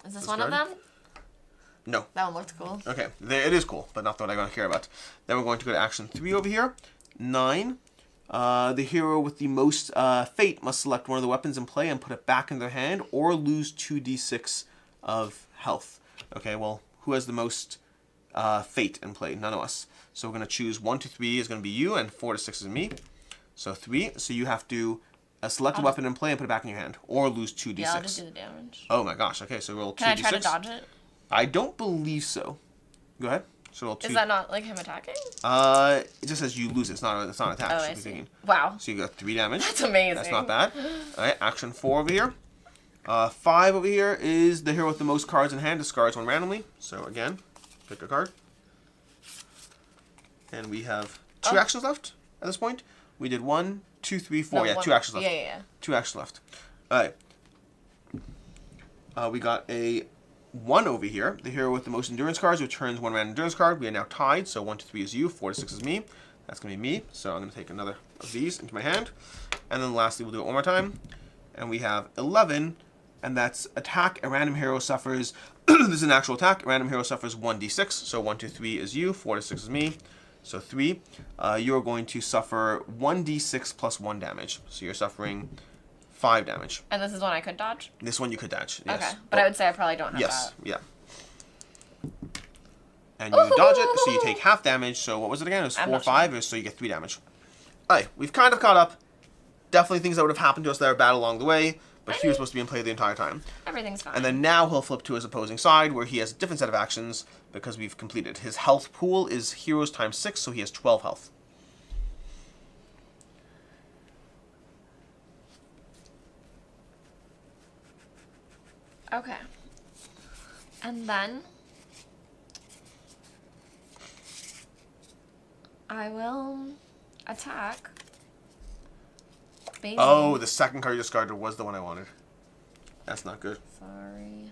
[SPEAKER 2] Is this
[SPEAKER 3] This
[SPEAKER 2] one of
[SPEAKER 3] card?
[SPEAKER 2] them?
[SPEAKER 3] No.
[SPEAKER 2] That one looked cool.
[SPEAKER 3] Okay, it is cool, but not the one I'm going to care about. Then we're going to go to action 3 over here. 9. The hero with the most fate must select one of the weapons in play and put it back in their hand or lose 2d6 of health. Okay, well, who has the most fate in play? None of us. So we're going to choose 1 to 3 is going to be you and 4 to 6 is me. So 3. So you have to select a weapon in play and put it back in your hand or lose 2d6.
[SPEAKER 2] Yeah, I'll just do the damage.
[SPEAKER 3] Oh my gosh, okay, so roll 2d6.
[SPEAKER 2] Can I try to dodge it?
[SPEAKER 3] I don't believe so. Go ahead. So roll 2.
[SPEAKER 2] Is that not like him attacking?
[SPEAKER 3] It just says you lose it. It's not an attack.
[SPEAKER 2] Oh,
[SPEAKER 3] should
[SPEAKER 2] I
[SPEAKER 3] be
[SPEAKER 2] see.
[SPEAKER 3] thinking.
[SPEAKER 2] Wow.
[SPEAKER 3] So you got 3 damage.
[SPEAKER 2] That's amazing.
[SPEAKER 3] That's not bad. Alright, action 4 over here. 5 over here is the hero with the most cards in hand discards 1 randomly. So again, pick a card. And we have 2 actions left at this point. We did 1, 2, 3, 4.
[SPEAKER 2] No,
[SPEAKER 3] Yeah, 2 actions left.
[SPEAKER 2] Yeah.
[SPEAKER 3] 2 actions left. Alright. We got a 1 over here. The hero with the most endurance cards returns 1 random endurance card. We are now tied, so 1 to 3 is you, 4 to 6 is me. That's going to be me, so I'm going to take another of these into my hand. And then lastly, we'll do it one more time. And we have 11, and that's attack. A random hero suffers, this is an actual attack, a random hero suffers 1d6, so 1 to 3 is you, 4 to 6 is me. So 3, you're going to suffer 1d6 plus 1 damage. So you're suffering 5 damage.
[SPEAKER 2] And this is one I could dodge?
[SPEAKER 3] This one you could dodge, yes.
[SPEAKER 2] Okay, but I would say I probably don't have
[SPEAKER 3] Yes,
[SPEAKER 2] that.
[SPEAKER 3] yeah. And you dodge it, so you take half damage. So what was it again? It was
[SPEAKER 2] I'm
[SPEAKER 3] 4 or
[SPEAKER 2] not sure.
[SPEAKER 3] 5, so you get 3 damage. Alright, we've kind of caught up. Definitely things that would have happened to us that are bad along the way, but he was supposed to be in play the entire time.
[SPEAKER 2] Everything's fine.
[SPEAKER 3] And then now he'll flip to his opposing side, where he has a different set of actions because we've completed. His health pool is heroes times 6, so he has 12 health.
[SPEAKER 2] Okay. And then I will attack. Baby.
[SPEAKER 3] Oh, the second card you discarded was the one I wanted. That's not good.
[SPEAKER 2] Sorry.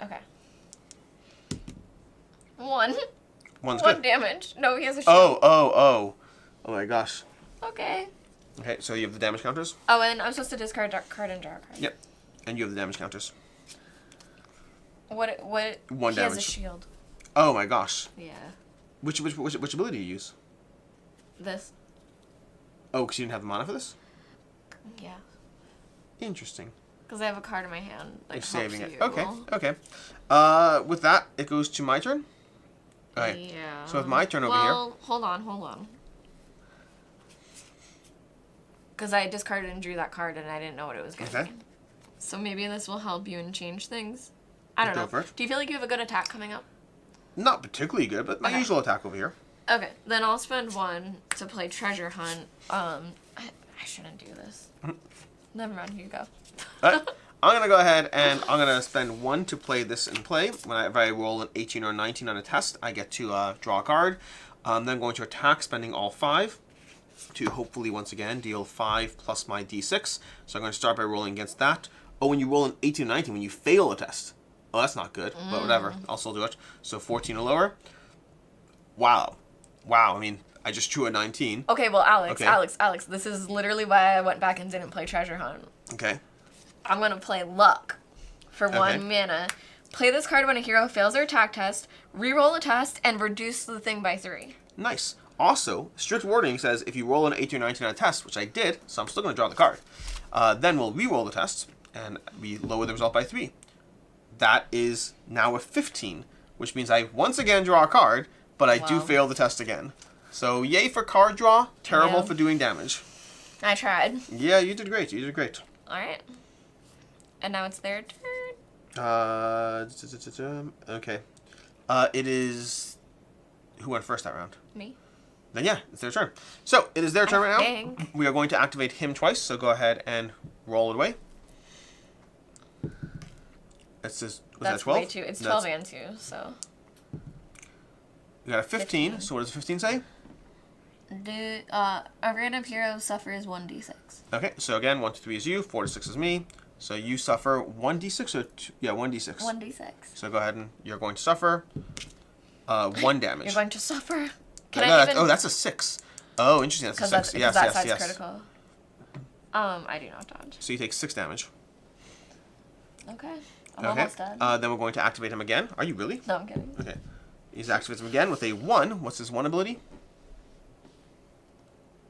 [SPEAKER 2] Okay. 1.
[SPEAKER 3] One's
[SPEAKER 2] 1
[SPEAKER 3] good.
[SPEAKER 2] damage. No, he has a shield.
[SPEAKER 3] Oh my gosh.
[SPEAKER 2] Okay.
[SPEAKER 3] Okay, so you have the damage counters?
[SPEAKER 2] Oh, and I'm supposed to discard a card and draw a card.
[SPEAKER 3] Yep. And you have the damage counters.
[SPEAKER 2] What?
[SPEAKER 3] 1
[SPEAKER 2] he
[SPEAKER 3] damage.
[SPEAKER 2] has a shield.
[SPEAKER 3] Oh my gosh.
[SPEAKER 2] Yeah.
[SPEAKER 3] Which ability do you use?
[SPEAKER 2] This.
[SPEAKER 3] Oh, because you didn't have the mana for this?
[SPEAKER 2] Yeah.
[SPEAKER 3] Interesting.
[SPEAKER 2] Because I have a card in my hand. Like,
[SPEAKER 3] You're saving
[SPEAKER 2] helps
[SPEAKER 3] it.
[SPEAKER 2] you.
[SPEAKER 3] Okay. With that, it goes to my turn. Alright.
[SPEAKER 2] Yeah.
[SPEAKER 3] So with my turn over here.
[SPEAKER 2] Well, hold on. Because I discarded and drew that card and I didn't know what it was going to
[SPEAKER 3] Okay.
[SPEAKER 2] be. So maybe this will help you and change things. I don't
[SPEAKER 3] Go
[SPEAKER 2] know.
[SPEAKER 3] for it.
[SPEAKER 2] Do you feel like you have a good attack coming up?
[SPEAKER 3] Not particularly good, but my
[SPEAKER 2] Okay.
[SPEAKER 3] usual attack over here.
[SPEAKER 2] Okay, then I'll spend 1 to play Treasure Hunt. I shouldn't do this. Never mind, here you go.
[SPEAKER 3] Alright. I'm going to go ahead and I'm going to spend 1 to play this in play. Whenever I roll an 18 or 19 on a test, I get to draw a card. Then I'm going to attack, spending all 5 to hopefully once again deal 5 plus my d6. So I'm going to start by rolling against that. Oh, when you roll an 18 or 19, when you fail a test. Oh, that's not good, but whatever. I'll still do it. So 14 or lower. Wow. Wow, I mean, I just drew a 19.
[SPEAKER 2] Okay, well, Alex,
[SPEAKER 3] Okay.
[SPEAKER 2] Alex, this is literally why I went back and didn't play Treasure Hunt.
[SPEAKER 3] Okay.
[SPEAKER 2] I'm gonna play Luck for
[SPEAKER 3] Okay.
[SPEAKER 2] 1 mana. Play this card when a hero fails their attack test, reroll a test, and reduce the thing by 3.
[SPEAKER 3] Nice. Also, strict wording says if you roll an 18 or 19 on a test, which I did, so I'm still going to draw the card, then we'll re-roll the test, and we lower the result by 3. That is now a 15, which means I once again draw a card, but I do
[SPEAKER 2] Wow.
[SPEAKER 3] fail the test again. So yay for card draw, terrible
[SPEAKER 2] Yeah.
[SPEAKER 3] for doing damage.
[SPEAKER 2] I tried.
[SPEAKER 3] Yeah, you did great. You did great.
[SPEAKER 2] Alright. And now it's their turn.
[SPEAKER 3] Okay. It is... Who went first that round?
[SPEAKER 2] Me.
[SPEAKER 3] Then yeah, it's their turn. So, it is their turn right now.
[SPEAKER 2] think.
[SPEAKER 3] We are going to activate him twice, so go ahead and roll it away. It says, was that
[SPEAKER 2] That's
[SPEAKER 3] 12?
[SPEAKER 2] way too. It's 12 and 2, so.
[SPEAKER 3] We got a 15,
[SPEAKER 2] 15.
[SPEAKER 3] so what does 15 say?
[SPEAKER 2] A random hero suffers 1d6.
[SPEAKER 3] Okay, so again, 1 to 3 is you, 4 to 6 is me. So you suffer 1d6 or 1d6.
[SPEAKER 2] 1d6.
[SPEAKER 3] So go ahead and you're going to suffer 1 damage.
[SPEAKER 2] You're going to suffer. Can
[SPEAKER 3] No,
[SPEAKER 2] I
[SPEAKER 3] that's-
[SPEAKER 2] even?
[SPEAKER 3] Oh, that's a 6. Oh, interesting. That's a 6.
[SPEAKER 2] Because
[SPEAKER 3] Yes,
[SPEAKER 2] that
[SPEAKER 3] yes,
[SPEAKER 2] side's
[SPEAKER 3] yes.
[SPEAKER 2] critical. I do not dodge.
[SPEAKER 3] So you take 6 damage.
[SPEAKER 2] Okay. I'm
[SPEAKER 3] Okay.
[SPEAKER 2] almost done.
[SPEAKER 3] Then we're going to activate him again. Are you really?
[SPEAKER 2] No, I'm kidding.
[SPEAKER 3] Okay. He's activates him again with a 1. What's his 1 ability?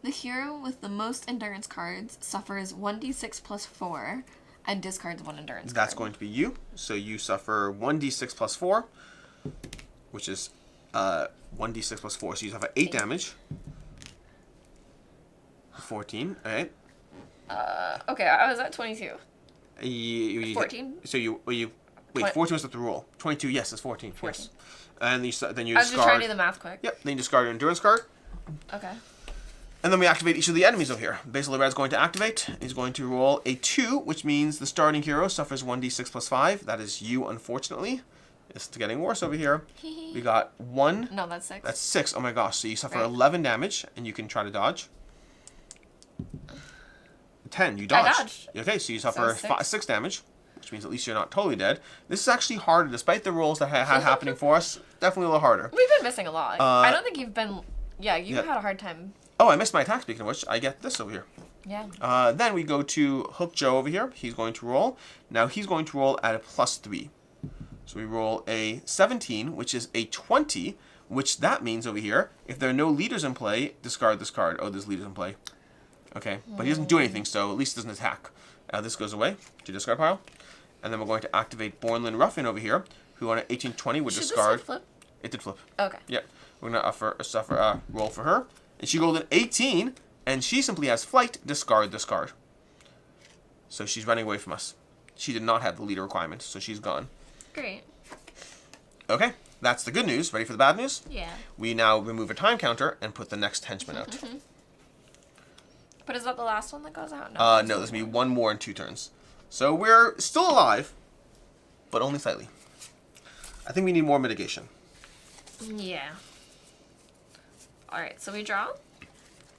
[SPEAKER 2] The hero with the most endurance cards suffers 1d6 plus 4 and discards 1 endurance card.
[SPEAKER 3] That's going to be you. So you suffer 1d6 plus 4, which is 1d6 plus 4. So you suffer 8 damage. 14. All right.
[SPEAKER 2] Okay, I was at 22.
[SPEAKER 3] 14. So you wait.
[SPEAKER 2] Twen-
[SPEAKER 3] 14 was the rule. 22. Yes, it's 14.
[SPEAKER 2] 14.
[SPEAKER 3] Yes. And then you
[SPEAKER 2] I was just trying
[SPEAKER 3] discard.
[SPEAKER 2] to do the math quick.
[SPEAKER 3] Yep. Then you discard your endurance card.
[SPEAKER 2] Okay.
[SPEAKER 3] And then we activate each of the enemies over here. Basically, Red's going to activate. He's going to roll a 2, which means the starting hero suffers 1d6 plus 5. That is you, unfortunately. It's getting worse over here. We got 1.
[SPEAKER 2] No, that's 6.
[SPEAKER 3] That's 6. Oh my gosh. So you suffer
[SPEAKER 2] Right.
[SPEAKER 3] 11 damage, and you can try to dodge. 10. You dodge.
[SPEAKER 2] dodged.
[SPEAKER 3] Okay, so you suffer
[SPEAKER 2] So
[SPEAKER 3] 6 damage, which means at least you're not totally dead. This is actually harder, despite the rules that had happening for us. Definitely a little harder.
[SPEAKER 2] We've been missing a lot. I don't think you've been. Yeah, you've
[SPEAKER 3] yeah.
[SPEAKER 2] had a hard time.
[SPEAKER 3] Oh, I missed my attack, speaking of which. I get this over here.
[SPEAKER 2] Yeah.
[SPEAKER 3] Then we go to Hook Joe over here. He's going to roll. Now he's going to roll at a +3. So we roll a 17, which is a 20, which that means over here, if there are no leaders in play, discard this card. Oh, there's leaders in play. Okay, but he doesn't do anything, so at least it doesn't attack. This goes away to discard pile. And then we're going to activate Bornlin Ruffin over here, who on an 18-20 would
[SPEAKER 2] Should
[SPEAKER 3] discard.
[SPEAKER 2] this flip?
[SPEAKER 3] It did flip.
[SPEAKER 2] Okay.
[SPEAKER 3] Yep. We're going to suffer a roll for her. And she rolled an 18, and she simply has flight, discard this card. So she's running away from us. She did not have the leader requirement, so she's gone.
[SPEAKER 2] Great.
[SPEAKER 3] Okay, that's the good news. Ready for the bad news?
[SPEAKER 2] Yeah.
[SPEAKER 3] We now remove a time counter and put the next henchman out.
[SPEAKER 2] But is that the last one that goes out?
[SPEAKER 3] No, there's going to be one more in 2 turns. So we're still alive, but only slightly. I think we need more mitigation.
[SPEAKER 2] Yeah. Alright, so we draw?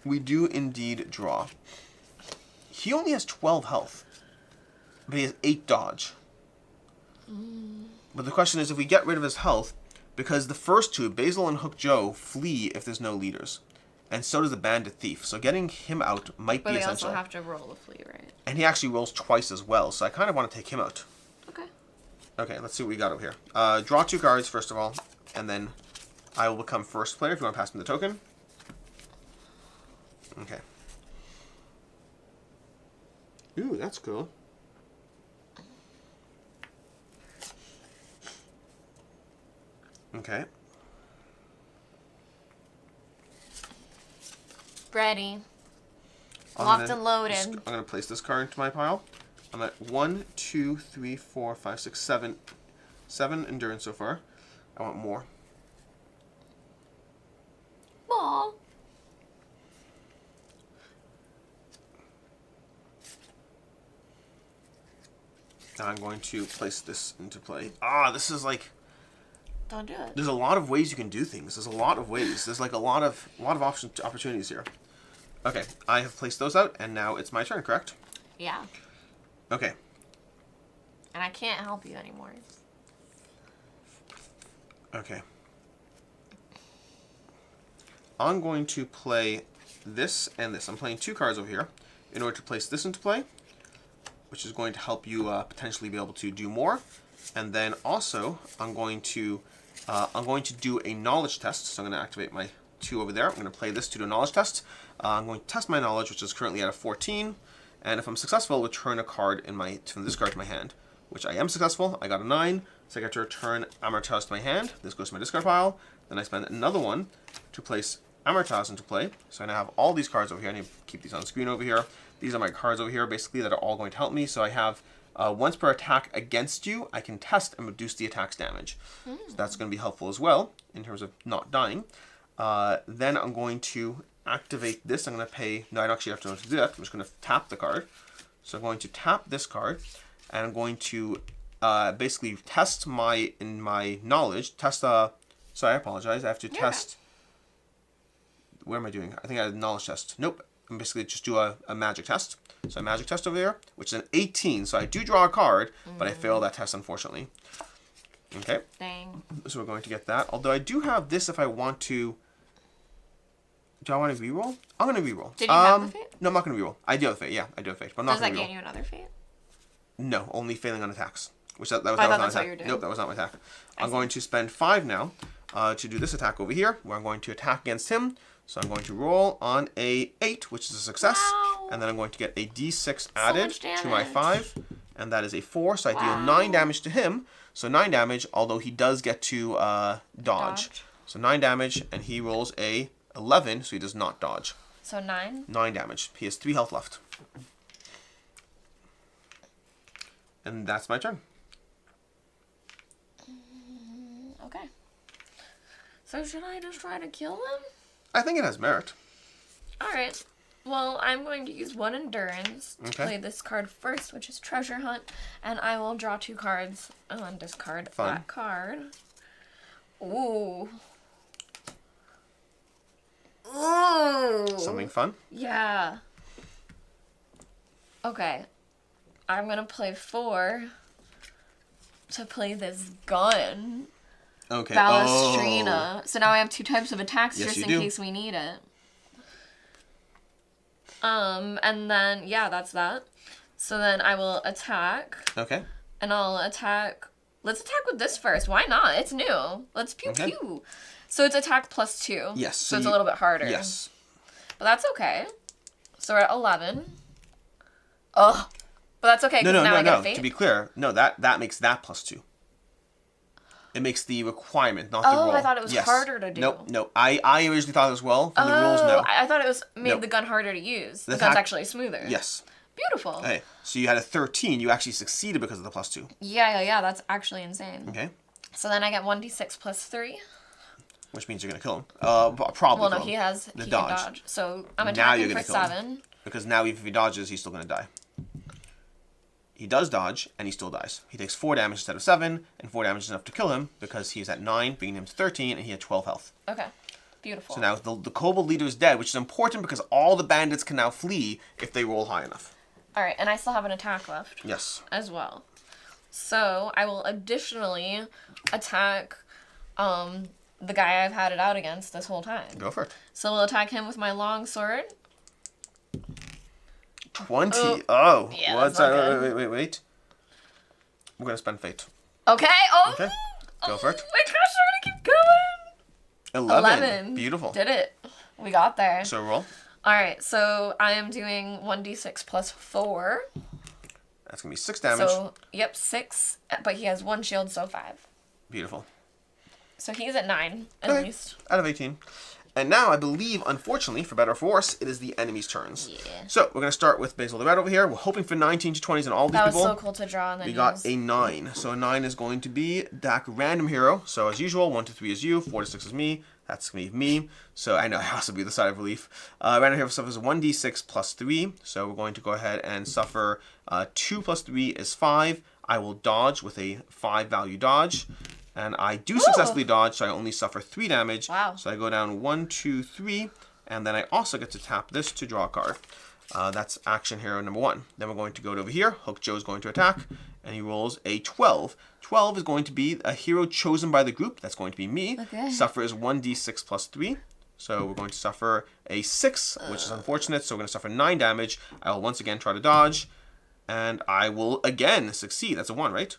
[SPEAKER 3] We do indeed draw. He only has 12 health, but he has 8 dodge. But the question is, if we get rid of his health, because the first 2, Basil and Hook Joe, flee if there's no leaders. And so does the Bandit Thief. So getting him out might
[SPEAKER 2] But
[SPEAKER 3] be
[SPEAKER 2] we
[SPEAKER 3] essential.
[SPEAKER 2] also have to roll a flea, right?
[SPEAKER 3] And he actually rolls twice as well, so I kind of want to take him out.
[SPEAKER 2] Okay.
[SPEAKER 3] Okay, let's see what we got over here. Draw 2 cards, first of all, and then I will become first player if you want to pass me the token. Okay. Ooh, that's cool. Okay.
[SPEAKER 2] Ready.
[SPEAKER 3] I'm
[SPEAKER 2] Locked
[SPEAKER 3] gonna
[SPEAKER 2] and loaded.
[SPEAKER 3] I'm going to place this card into my pile. I'm at 1, 2, 3, 4, 5, 6, 7. 7 endurance so far. I want more.
[SPEAKER 2] Aw.
[SPEAKER 3] Now I'm going to place this into play. Ah, this is like...
[SPEAKER 2] Don't do it.
[SPEAKER 3] There's a lot of ways you can do things. There's a lot of ways. There's like a lot of opportunities here. Okay, I have placed those out, and now it's my turn, correct?
[SPEAKER 2] Yeah.
[SPEAKER 3] Okay.
[SPEAKER 2] And I can't help you anymore.
[SPEAKER 3] Okay. I'm going to play this and this. I'm playing 2 cards over here in order to place this into play, which is going to help you potentially be able to do more. And then also, I'm going to do a knowledge test. So I'm going to activate my 2 over there. I'm going to play this to do a knowledge test. I'm going to test my knowledge, which is currently at a 14. And if I'm successful, I'll return a card from this card to my hand, which I am successful. I got a 9, so I get to return Amortaz to my hand. This goes to my discard pile. Then I spend another 1 to place Amortaz into play. So I now have all these cards over here. I need to keep these on screen over here. These are my cards over here, basically, that are all going to help me. So I have once per attack against you, I can test and reduce the attack's damage. So that's going to be helpful as well in terms of not dying. Then I'm going to activate this. I'm going to pay... No, I don't actually have to do that. I'm just going to tap the card. So I'm going to tap this card, and I'm going to basically test my knowledge. Sorry, I apologize. I have to test... What am I doing? I think I had a knowledge test. Nope. I'm basically just do a magic test. So a magic test over there, which is an 18. So I do draw a card, but I fail that test, unfortunately. Okay.
[SPEAKER 2] Dang.
[SPEAKER 3] So we're going to get that. Although I do have this if I want to... Do I want to reroll? I'm going to reroll.
[SPEAKER 2] Did you have the fate?
[SPEAKER 3] No, I'm not going to reroll. I do have the fate. Yeah, I do have fate. But I'm not
[SPEAKER 2] Does
[SPEAKER 3] going
[SPEAKER 2] that
[SPEAKER 3] to reroll.
[SPEAKER 2] gain you another fate?
[SPEAKER 3] No, only failing on attacks. Which that was
[SPEAKER 2] I
[SPEAKER 3] not
[SPEAKER 2] thought
[SPEAKER 3] an
[SPEAKER 2] that's what
[SPEAKER 3] attack.
[SPEAKER 2] you were doing.
[SPEAKER 3] Nope, that was not my attack. I'm going to spend 5 now to do this attack over here, where I'm going to attack against him. So I'm going to roll on a 8, which is a success.
[SPEAKER 2] Wow.
[SPEAKER 3] And then I'm going to get a d6 added
[SPEAKER 2] much
[SPEAKER 3] to my
[SPEAKER 2] damage.
[SPEAKER 3] 5. And that is a 4. So I deal 9 damage to him. So 9 damage, although he does get to dodge. So 9 damage, and he rolls a 11, so he does not dodge.
[SPEAKER 2] So 9?
[SPEAKER 3] 9 damage. He has 3 health left. And that's my turn.
[SPEAKER 2] Okay. So should I just try to kill him?
[SPEAKER 3] I think it has merit.
[SPEAKER 2] Alright. Well, I'm going to use 1 endurance to
[SPEAKER 3] Okay.
[SPEAKER 2] play this card first, which is Treasure Hunt, and I will draw 2 cards and discard
[SPEAKER 3] Fun.
[SPEAKER 2] that card. Ooh. Ooh.
[SPEAKER 3] Something fun.
[SPEAKER 2] Yeah. Okay. I'm gonna play 4 to play this gun.
[SPEAKER 3] Okay.
[SPEAKER 2] Balestrina. So now I have 2 types of attacks
[SPEAKER 3] Yes,
[SPEAKER 2] just
[SPEAKER 3] you
[SPEAKER 2] in
[SPEAKER 3] do.
[SPEAKER 2] case we need it. And then, yeah, that's that. So then I will attack,
[SPEAKER 3] Okay.
[SPEAKER 2] and I'll attack... Let's attack with this first. Why not? It's new. Let's pew
[SPEAKER 3] Okay.
[SPEAKER 2] pew. So it's attack plus 2.
[SPEAKER 3] Yes.
[SPEAKER 2] So it's a little bit harder.
[SPEAKER 3] Yes.
[SPEAKER 2] But that's okay. So we're at 11. Ugh. But that's okay, because now I get a fate.
[SPEAKER 3] To be clear, no, that makes that plus 2. It makes the requirement, not the
[SPEAKER 2] Oh,
[SPEAKER 3] roll.
[SPEAKER 2] I thought it was harder to do.
[SPEAKER 3] Nope. I originally thought as well. From the rules, no.
[SPEAKER 2] I thought it was made
[SPEAKER 3] Nope.
[SPEAKER 2] the gun harder to use. The
[SPEAKER 3] The
[SPEAKER 2] gun's
[SPEAKER 3] attack-
[SPEAKER 2] actually smoother.
[SPEAKER 3] Yes.
[SPEAKER 2] Beautiful.
[SPEAKER 3] Okay. So you had a 13. You actually succeeded because of the plus 2.
[SPEAKER 2] Yeah. That's actually insane.
[SPEAKER 3] Okay.
[SPEAKER 2] So then I get 1d6 plus 3.
[SPEAKER 3] Which means you're gonna kill him. Probably.
[SPEAKER 2] Well, no,
[SPEAKER 3] kill him.
[SPEAKER 2] he has
[SPEAKER 3] the
[SPEAKER 2] can
[SPEAKER 3] dodge.
[SPEAKER 2] dodge. So I'm
[SPEAKER 3] Now you're
[SPEAKER 2] attacking for
[SPEAKER 3] gonna kill him.
[SPEAKER 2] 7.
[SPEAKER 3] Because now if he dodges, he's still gonna die. He does dodge, and he still dies. He takes 4 damage instead of 7, and 4 damage is enough to kill him because he's at 9, bringing him to 13, and he had 12 health.
[SPEAKER 2] Okay. Beautiful.
[SPEAKER 3] So now the kobold leader is dead, which is important because all the bandits can now flee if they roll high enough.
[SPEAKER 2] Alright, and I still have an attack left.
[SPEAKER 3] Yes.
[SPEAKER 2] As well. So I will additionally attack the guy I've had it out against this whole time.
[SPEAKER 3] Go for it.
[SPEAKER 2] So we'll attack him with my long sword.
[SPEAKER 3] 20.
[SPEAKER 2] Oh.
[SPEAKER 3] Oh.
[SPEAKER 2] Yeah,
[SPEAKER 3] What's
[SPEAKER 2] that's not
[SPEAKER 3] that?
[SPEAKER 2] good.
[SPEAKER 3] Wait. We're gonna spend fate.
[SPEAKER 2] Okay. Oh.
[SPEAKER 3] Okay. Go for it.
[SPEAKER 2] My gosh, we're gonna keep going.
[SPEAKER 3] 11. Beautiful.
[SPEAKER 2] Did it. We got there.
[SPEAKER 3] So roll.
[SPEAKER 2] Alright, so I am doing 1d6 plus 4.
[SPEAKER 3] That's gonna be 6 damage.
[SPEAKER 2] So, yep, 6. But he has 1 shield, so 5.
[SPEAKER 3] Beautiful.
[SPEAKER 2] So he's at 9, at
[SPEAKER 3] Okay.
[SPEAKER 2] least.
[SPEAKER 3] Out of 18. And now, I believe, unfortunately, for better or for worse, it is the enemy's turns.
[SPEAKER 2] Yeah.
[SPEAKER 3] So, we're going to start with Basil the Red over here. We're hoping for 19 to 20s on all these
[SPEAKER 2] That was
[SPEAKER 3] people.
[SPEAKER 2] so cool to draw and then
[SPEAKER 3] We got
[SPEAKER 2] use.
[SPEAKER 3] a 9. So, a 9 is going to be Dak Random Hero. So, as usual, 1 to 3 is you, 4 to 6 is me. That's going to be me. So, I know it has to be the side of relief. Random Hero suffers 1d6 plus 3. So, we're going to go ahead and suffer 2 plus 3 is 5. I will dodge with a 5 value dodge. And I do successfully dodge, so I only suffer 3 damage.
[SPEAKER 2] Wow.
[SPEAKER 3] So I go down 1, 2, 3, and then I also get to tap this to draw a card. That's action hero number 1. Then we're going to go over here. Hook Joe's going to attack, and he rolls a 12. 12 is going to be a hero chosen by the group. That's going to be me.
[SPEAKER 2] Okay.
[SPEAKER 3] Suffers 1d6 plus 3. So we're going to suffer a 6, which is unfortunate. So we're going to suffer 9 damage. I will once again try to dodge. And I will again succeed. That's a 1, right?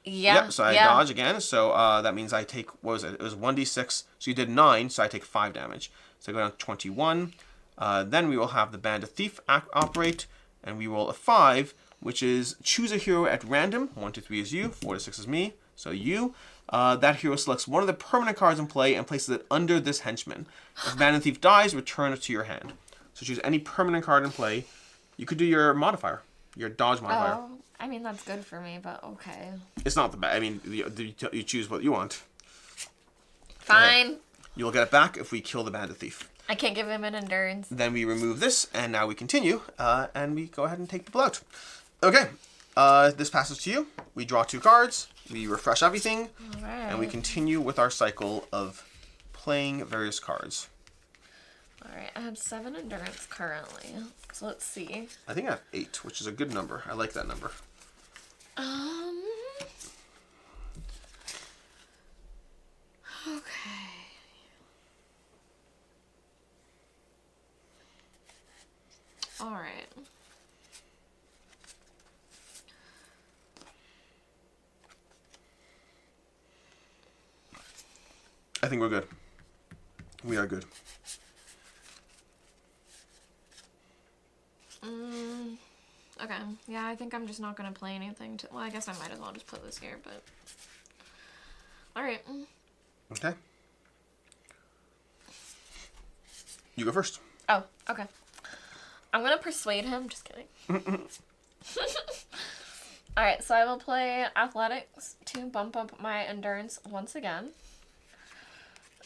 [SPEAKER 2] Yeah.
[SPEAKER 3] Yep, so I dodge again. So that means I take, what was it? It was 1d6. So you did 9, so I take 5 damage. So I go down to 21. Then we will have the Bandit Thief operate. And we roll a 5, which is choose a hero at random. 1 to 3 is you, 4 to 6 is me. So you. That hero selects one of the permanent cards in play and places it under this henchman. If Bandit Thief dies, return it to your hand. So choose any permanent card in play. You could do your modifier, your dodge modifier.
[SPEAKER 2] Oh, I mean, that's good for me, but okay.
[SPEAKER 3] It's not the bad. I mean, you choose what you want.
[SPEAKER 2] Fine.
[SPEAKER 3] You'll get it back if we kill the Bandit Thief.
[SPEAKER 2] I can't give him an endurance.
[SPEAKER 3] Then we remove this, and now we continue, and we go ahead and take people out. Okay, this passes to you. We draw 2 cards, we refresh everything, and we continue with our cycle of playing various cards.
[SPEAKER 2] Alright, I have 7 endurance currently, so let's see.
[SPEAKER 3] I think I have 8, which is a good number. I like that number.
[SPEAKER 2] Okay. Alright.
[SPEAKER 3] I think we're good. We are good.
[SPEAKER 2] Okay. Yeah, I think I'm just not gonna play anything. Well, I guess I might as well just put this here, but... Alright.
[SPEAKER 3] Okay. You go first.
[SPEAKER 2] Oh, okay. I'm gonna persuade him. Just kidding. Alright, so I will play athletics to bump up my endurance once again.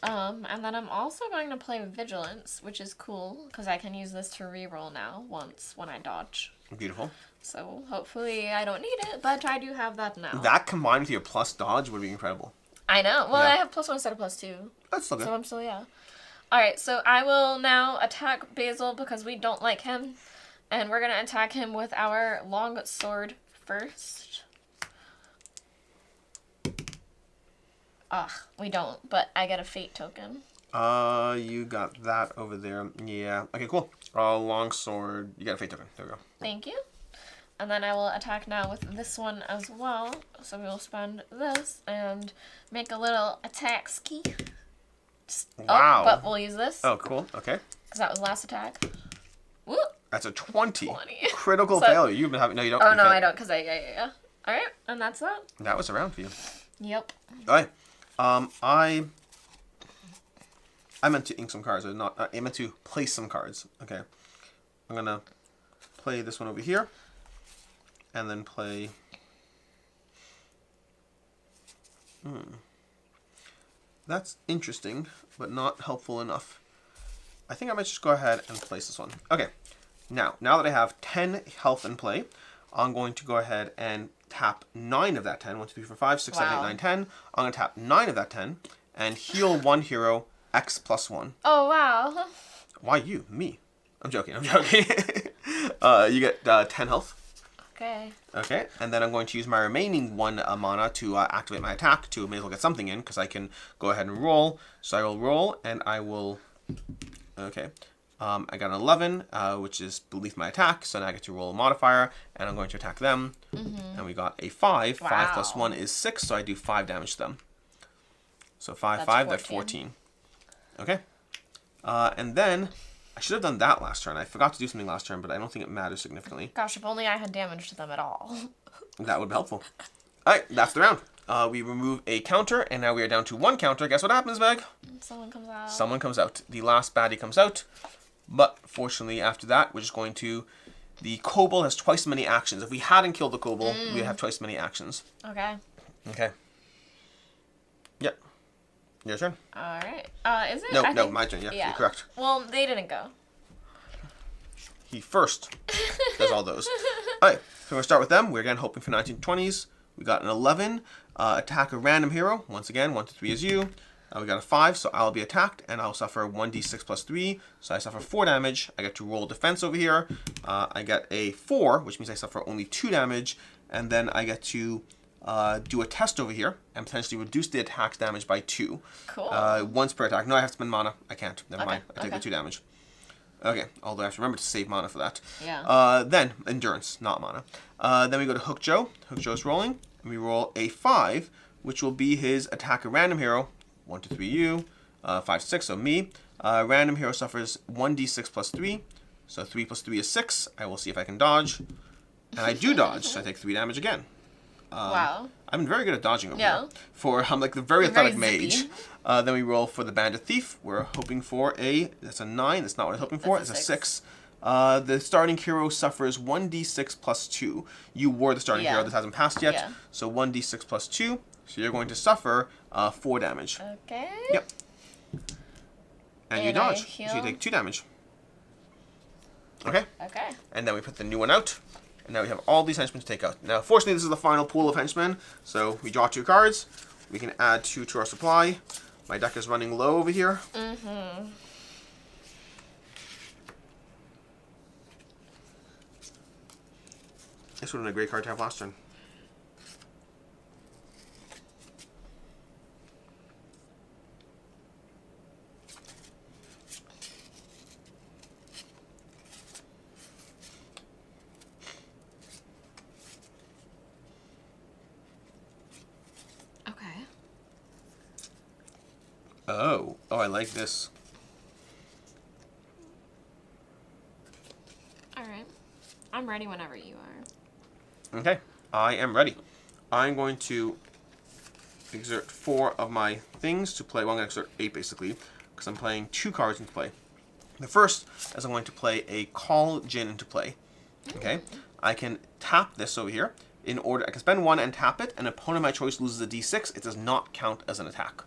[SPEAKER 2] And then I'm also going to play vigilance, which is cool, because I can use this to reroll now once when I dodge.
[SPEAKER 3] Beautiful.
[SPEAKER 2] So hopefully I don't need it, but I do have that now.
[SPEAKER 3] That combined with your plus dodge would be incredible.
[SPEAKER 2] I know. Well,
[SPEAKER 3] Yeah.
[SPEAKER 2] I have +1 instead of +2.
[SPEAKER 3] That's still good.
[SPEAKER 2] So I'm still, yeah. Alright, so I will now attack Basil because we don't like him. And we're going to attack him with our long sword first. Ugh, we don't, but I get a fate token.
[SPEAKER 3] You got that over there. Yeah. Okay, cool. Long sword. You got a fate token. There we go.
[SPEAKER 2] Thank you. And then I will attack now with this one as well. So we will spend this and make a little attack ski.
[SPEAKER 3] Wow.
[SPEAKER 2] Oh, but we'll use this.
[SPEAKER 3] Oh, cool. Okay.
[SPEAKER 2] Because that was the last attack. Woo!
[SPEAKER 3] That's a 20.
[SPEAKER 2] 20.
[SPEAKER 3] Critical
[SPEAKER 2] So-
[SPEAKER 3] failure. You've been having... No, you don't.
[SPEAKER 2] Oh,
[SPEAKER 3] you
[SPEAKER 2] no,
[SPEAKER 3] can't.
[SPEAKER 2] I don't, because yeah. Alright, and that's that.
[SPEAKER 3] That was around for you.
[SPEAKER 2] Yep.
[SPEAKER 3] All right. I meant to ink some cards. I meant to place some cards. Okay. I'm going to play this one over here. And then play... That's interesting, but not helpful enough. I think I might just go ahead and place this one. Okay. Now that I have 10 health in play, I'm going to go ahead and tap 9 of that 10. 1, 2, 3, 4, 5, 6, 7, 8,
[SPEAKER 2] Wow.
[SPEAKER 3] 9, 10. I'm going to tap 9 of that 10 and heal one hero X plus 1.
[SPEAKER 2] Oh, wow.
[SPEAKER 3] Why you? Me. I'm joking. You get 10 health.
[SPEAKER 2] Okay.
[SPEAKER 3] Okay, and then I'm going to use my remaining 1 mana to activate my attack to may as well get something in, because I can go ahead and roll. So I will roll, and I will... Okay. I got an 11, which is beneath my attack, so now I get to roll a modifier, and I'm going to attack them. And we got a 5.
[SPEAKER 2] Wow.
[SPEAKER 3] 5 plus 1 is 6, so I do 5 damage to them. So 5,
[SPEAKER 2] That's
[SPEAKER 3] 5, that's 14. Okay. And then... I should have done that last turn. I forgot to do something last turn, but I don't think it matters significantly.
[SPEAKER 2] Gosh, if only I had damaged them at all.
[SPEAKER 3] That would be helpful. Alright, that's the round. We remove a counter, and now we are down to 1 counter. Guess what happens, Meg?
[SPEAKER 2] Someone comes out.
[SPEAKER 3] Someone comes out. The last baddie comes out. But, fortunately, after that, we're just going to... The kobold has twice as many actions. If we hadn't killed the kobold, we'd have twice as many actions.
[SPEAKER 2] Okay.
[SPEAKER 3] Okay. Yep. Your turn.
[SPEAKER 2] Alright. Is it?
[SPEAKER 3] No, my turn. Yeah, you're correct.
[SPEAKER 2] Well, they didn't go.
[SPEAKER 3] He first does all those. Alright, so we're going to start with them. We're again hoping for 1920s. We got an 11. Attack a random hero. Once again, 1 to 3 is you. We got a 5, so I'll be attacked, and I'll suffer 1d6 plus 3. So I suffer 4 damage. I get to roll defense over here. I get a 4, which means I suffer only 2 damage. And then I get to do a test over here and potentially reduce the attack's damage by 2.
[SPEAKER 2] Cool.
[SPEAKER 3] Once per attack. No, I have to spend mana. I can't. Never
[SPEAKER 2] Okay,
[SPEAKER 3] mind. I take the
[SPEAKER 2] okay.
[SPEAKER 3] 2 damage. Okay, although I have to remember to save mana for that.
[SPEAKER 2] Yeah.
[SPEAKER 3] Then, endurance, not mana. Then we go to Hook Joe. Hook Joe's rolling. And we roll a 5, which will be his attack a random hero. 1, 2, 3, you. 5, 6, so me. Random hero suffers 1d6 plus 3. So 3 plus 3 is 6. I will see if I can dodge. And I do dodge, so I take 3 damage again.
[SPEAKER 2] Wow.
[SPEAKER 3] I'm very good at dodging over
[SPEAKER 2] Yeah.
[SPEAKER 3] here. For I'm like the very
[SPEAKER 2] You're very
[SPEAKER 3] athletic
[SPEAKER 2] zippy.
[SPEAKER 3] mage. Then we roll for the Bandit Thief. We're hoping for that's a 9. That's not what I'm hoping for.
[SPEAKER 2] That's
[SPEAKER 3] It's
[SPEAKER 2] a
[SPEAKER 3] a 6. The starting hero suffers 1d6 plus 2. You were the starting
[SPEAKER 2] Yeah.
[SPEAKER 3] hero. This hasn't passed yet.
[SPEAKER 2] Yeah.
[SPEAKER 3] So 1d6 plus 2. So you're going to suffer 4 damage.
[SPEAKER 2] Okay.
[SPEAKER 3] Yep. And you
[SPEAKER 2] And I
[SPEAKER 3] dodge. So you
[SPEAKER 2] heal.
[SPEAKER 3] take 2 damage. Okay.
[SPEAKER 2] Okay.
[SPEAKER 3] And then we put the new one out. And now we have all these henchmen to take out. Now, fortunately, this is the final pool of henchmen. So we draw 2 cards. We can add 2 to our supply. My deck is running low over here.
[SPEAKER 2] Mm-hmm.
[SPEAKER 3] This would have been a great card to have last turn.
[SPEAKER 2] Okay.
[SPEAKER 3] Oh, I like this.
[SPEAKER 2] All right. I'm ready whenever you are.
[SPEAKER 3] Okay, I am ready. I'm going to exert 4 of my things to play. Well, I'm going to exert 8 basically, because I'm playing 2 cards into play. The first is I'm going to play a Call Djinn into play. Okay, I can tap this over here. In order, I can spend 1 and tap it. An opponent of my choice loses a d6. It does not count as an attack.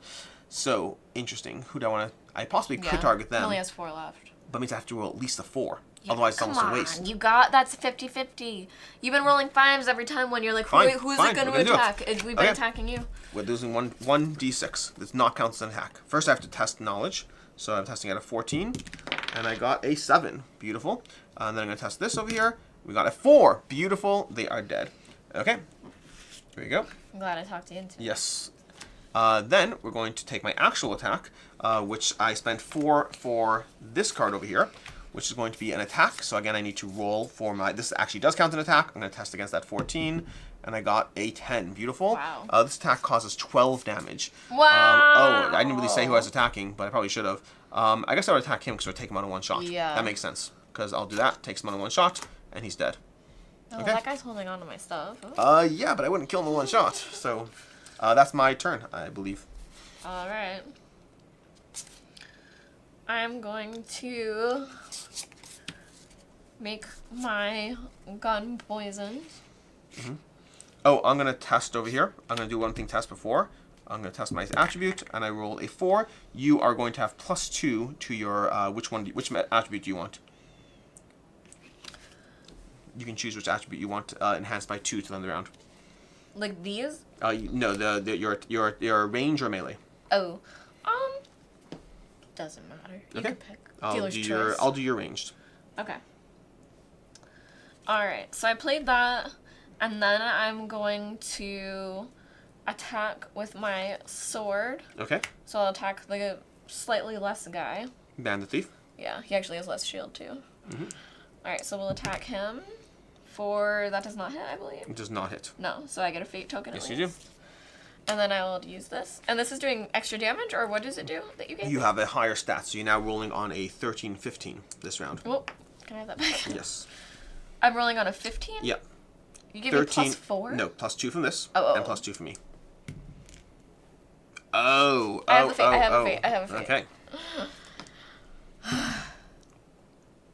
[SPEAKER 3] So interesting. Who do I want to? I possibly could target them,
[SPEAKER 2] Only has 4 left.
[SPEAKER 3] but it means I have to roll at least a 4.
[SPEAKER 2] Yeah,
[SPEAKER 3] Otherwise, it's
[SPEAKER 2] come
[SPEAKER 3] almost
[SPEAKER 2] on.
[SPEAKER 3] a waste.
[SPEAKER 2] You got that's 50-50. You've been rolling 5s every time when you're like,
[SPEAKER 3] Fine,
[SPEAKER 2] who's
[SPEAKER 3] fine,
[SPEAKER 2] it going
[SPEAKER 3] we're
[SPEAKER 2] to
[SPEAKER 3] gonna do it.
[SPEAKER 2] attack? We've been
[SPEAKER 3] Okay.
[SPEAKER 2] attacking you.
[SPEAKER 3] We're losing one d6. Does not count as an attack. First, I have to test knowledge. So I'm testing at a 14, and I got a 7. Beautiful. And then I'm going to test this over here. We got a 4. Beautiful. They are dead. Okay. Here we go.
[SPEAKER 2] I'm glad I talked you into it.
[SPEAKER 3] Yes. Then we're going to take my actual attack, which I spent 4 for this card over here, which is going to be an attack. So again, I need to roll for my... This actually does count as an attack. I'm going to test against that 14, and I got a 10. Beautiful.
[SPEAKER 2] Wow.
[SPEAKER 3] This attack causes 12 damage.
[SPEAKER 2] Wow.
[SPEAKER 3] I didn't really say who I was attacking, but I probably should have. I guess I would attack him because I would take him on a 1 shot.
[SPEAKER 2] Yeah.
[SPEAKER 3] That makes sense, because I'll do that. Takes him on a 1 shot, and he's dead.
[SPEAKER 2] Oh,
[SPEAKER 3] Okay.
[SPEAKER 2] that guy's holding on to my stuff. Oh.
[SPEAKER 3] Yeah, but I wouldn't kill him in 1 shot. So that's my turn, I believe.
[SPEAKER 2] All right. I'm going to make my gun poison.
[SPEAKER 3] Oh, I'm going to test over here. I'm going to do one thing test before. I'm going to test my attribute, and I roll a 4. You are going to have +2 to your, which attribute do you want? You can choose which attribute you want enhanced by 2 to end the round.
[SPEAKER 2] Like these?
[SPEAKER 3] No, your range or melee.
[SPEAKER 2] Oh. Doesn't matter. You
[SPEAKER 3] Okay.
[SPEAKER 2] can pick.
[SPEAKER 3] I'll
[SPEAKER 2] Dealer's
[SPEAKER 3] do
[SPEAKER 2] choice.
[SPEAKER 3] your ranged.
[SPEAKER 2] Okay. Alright, so I played that, and then I'm going to attack with my sword.
[SPEAKER 3] Okay.
[SPEAKER 2] So I'll attack the slightly less guy.
[SPEAKER 3] Bandit Thief.
[SPEAKER 2] Yeah, he actually has less shield too.
[SPEAKER 3] Mm-hmm.
[SPEAKER 2] Alright, so we'll attack him for... That does not hit, I believe.
[SPEAKER 3] It does not hit.
[SPEAKER 2] No, so I get a fate token at
[SPEAKER 3] Yes,
[SPEAKER 2] least.
[SPEAKER 3] you do.
[SPEAKER 2] And then I will use this. And this is doing extra damage, or what does it do that you gave
[SPEAKER 3] You
[SPEAKER 2] me?
[SPEAKER 3] have a higher stat, so you're now rolling on a 13-15 this round.
[SPEAKER 2] Oh, can I have that back?
[SPEAKER 3] Yes.
[SPEAKER 2] I'm rolling on a 15?
[SPEAKER 3] Yeah.
[SPEAKER 2] You give me +4?
[SPEAKER 3] No, +2 from this,
[SPEAKER 2] Oh.
[SPEAKER 3] and +2 from me. Oh.
[SPEAKER 2] I have a fate, I have a
[SPEAKER 3] oh.
[SPEAKER 2] fate, I have a fate.
[SPEAKER 3] Okay.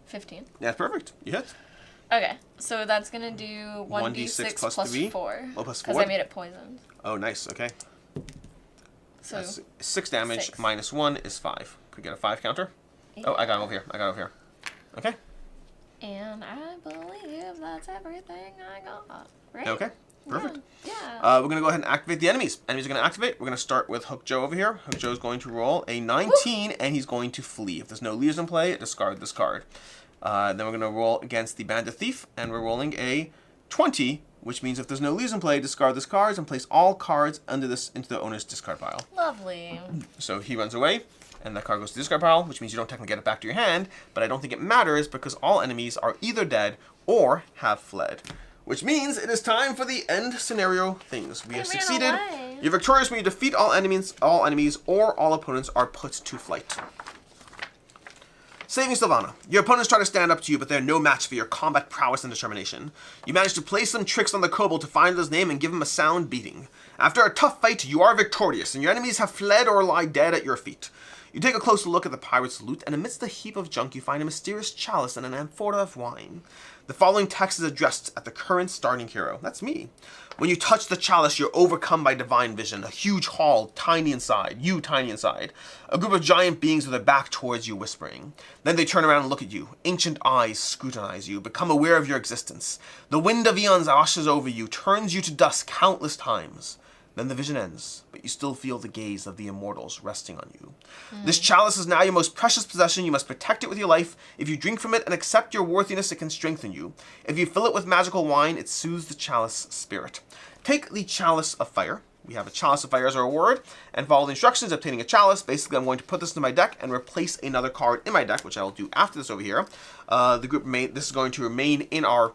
[SPEAKER 2] 15.
[SPEAKER 3] That's perfect. You hit.
[SPEAKER 2] Okay, so that's gonna do 1d6
[SPEAKER 3] plus
[SPEAKER 2] plus
[SPEAKER 3] 3?
[SPEAKER 2] 4.
[SPEAKER 3] Oh, plus
[SPEAKER 2] Because
[SPEAKER 3] 4?
[SPEAKER 2] I made it poisoned.
[SPEAKER 3] Oh, nice. Okay.
[SPEAKER 2] So,
[SPEAKER 3] That's 6 damage
[SPEAKER 2] 6.
[SPEAKER 3] minus 1 is 5. Could get a 5 counter. Oh, I got him over here. Okay.
[SPEAKER 2] and I believe that's everything I got. Right?
[SPEAKER 3] Okay. Perfect.
[SPEAKER 2] Yeah.
[SPEAKER 3] We're going to go ahead and activate the enemies. Enemies are going to activate. We're going to start with Hook Joe over here. Hook Joe's going to roll a 19, and he's going to flee. If there's no leaders in play, discard this card. Then we're going to roll against the Bandit Thief, and we're rolling a 20, which means if there's no lose in play, discard this card and place all cards under this into the owner's discard pile.
[SPEAKER 2] Lovely.
[SPEAKER 3] So he runs away, and that card goes to the discard pile, which means you don't technically get it back to your hand, but I don't think it matters because all enemies are either dead or have fled. Which means it is time for the end scenario things. We have succeeded.
[SPEAKER 2] Away.
[SPEAKER 3] You're victorious when you defeat all enemies, or all opponents are put to flight. Saving Sylvana. Your opponents try to stand up to you, but they're no match for your combat prowess and determination. You manage to play some tricks on the kobold to find his name and give him a sound beating. After a tough fight, you are victorious, and your enemies have fled or lie dead at your feet. You take a closer look at the pirate's loot, and amidst the heap of junk, you find a mysterious chalice and an amphora of wine. The following text is addressed at the current starting hero. That's me. When you touch the chalice, you're overcome by divine vision. A huge hall, tiny inside. You, tiny inside. A group of giant beings with their back towards you, whispering. Then they turn around and look at you. Ancient eyes scrutinize you, become aware of your existence. The wind of eons washes over you, turns you to dust countless times. Then the vision ends, but you still feel the gaze of the immortals resting on you. This chalice is now your most precious possession. You must protect it with your life. If you drink from it and accept your worthiness, it can strengthen you. If you fill it with magical wine, it soothes the chalice spirit. Take the Chalice of Fire. We have a Chalice of Fire as our reward, and follow the instructions obtaining a chalice. Basically, I'm going to put this in my deck and replace another card in my deck, which I will do after this over here. This is going to remain in our,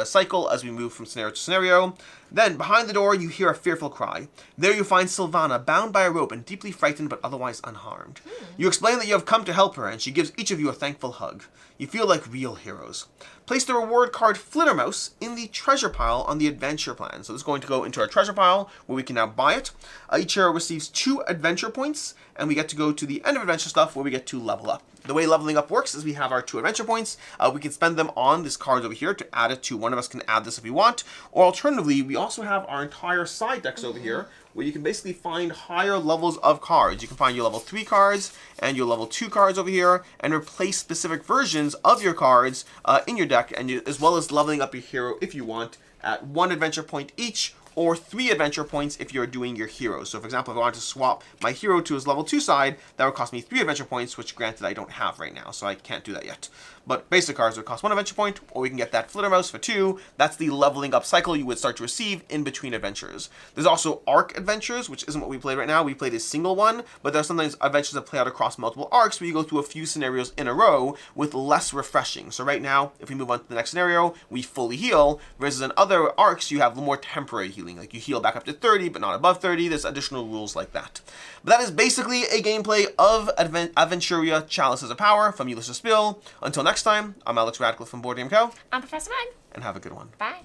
[SPEAKER 3] cycle as we move from scenario to scenario. Then, behind the door, you hear a fearful cry. There you find Sylvana, bound by a rope and deeply frightened but otherwise unharmed. You explain that you have come to help her, and she gives each of you a thankful hug. You feel like real heroes. Place the reward card Flittermouse in the treasure pile on the adventure plan. So this is going to go into our treasure pile, where we can now buy it. Each hero receives 2 adventure points, and we get to go to the end of adventure stuff, where we get to level up. The way leveling up works is we have our 2 adventure points. We can spend them on this card over here to add it to. One of us can add this if we want. Or alternatively, we also have our entire side decks over here, where you can basically find higher levels of cards. You can find your level 3 cards and your level 2 cards over here, and replace specific versions of your cards in your deck, and as well as leveling up your hero if you want at 1 adventure point each, or 3 adventure points if you're doing your heroes. So for example, if I wanted to swap my hero to his level 2 side, that would cost me 3 adventure points, which granted I don't have right now, so I can't do that yet. But basic cards would cost 1 adventure point, or we can get that Flittermouse for 2. That's the leveling up cycle you would start to receive in between adventures. There's also arc adventures, which isn't what we played right now. We played a single one, but there's sometimes adventures that play out across multiple arcs where you go through a few scenarios in a row with less refreshing. So right now, if we move on to the next scenario, we fully heal, versus in other arcs, you have more temporary healing. Like you heal back up to 30, but not above 30. There's additional rules like that. But that is basically a gameplay of Aventuria Chalices of Power from Ulysses Spill. Until next time, I'm Alex Radcliffe from Board Game Co.
[SPEAKER 2] I'm Professor Meg.
[SPEAKER 3] And have a good one.
[SPEAKER 2] Bye.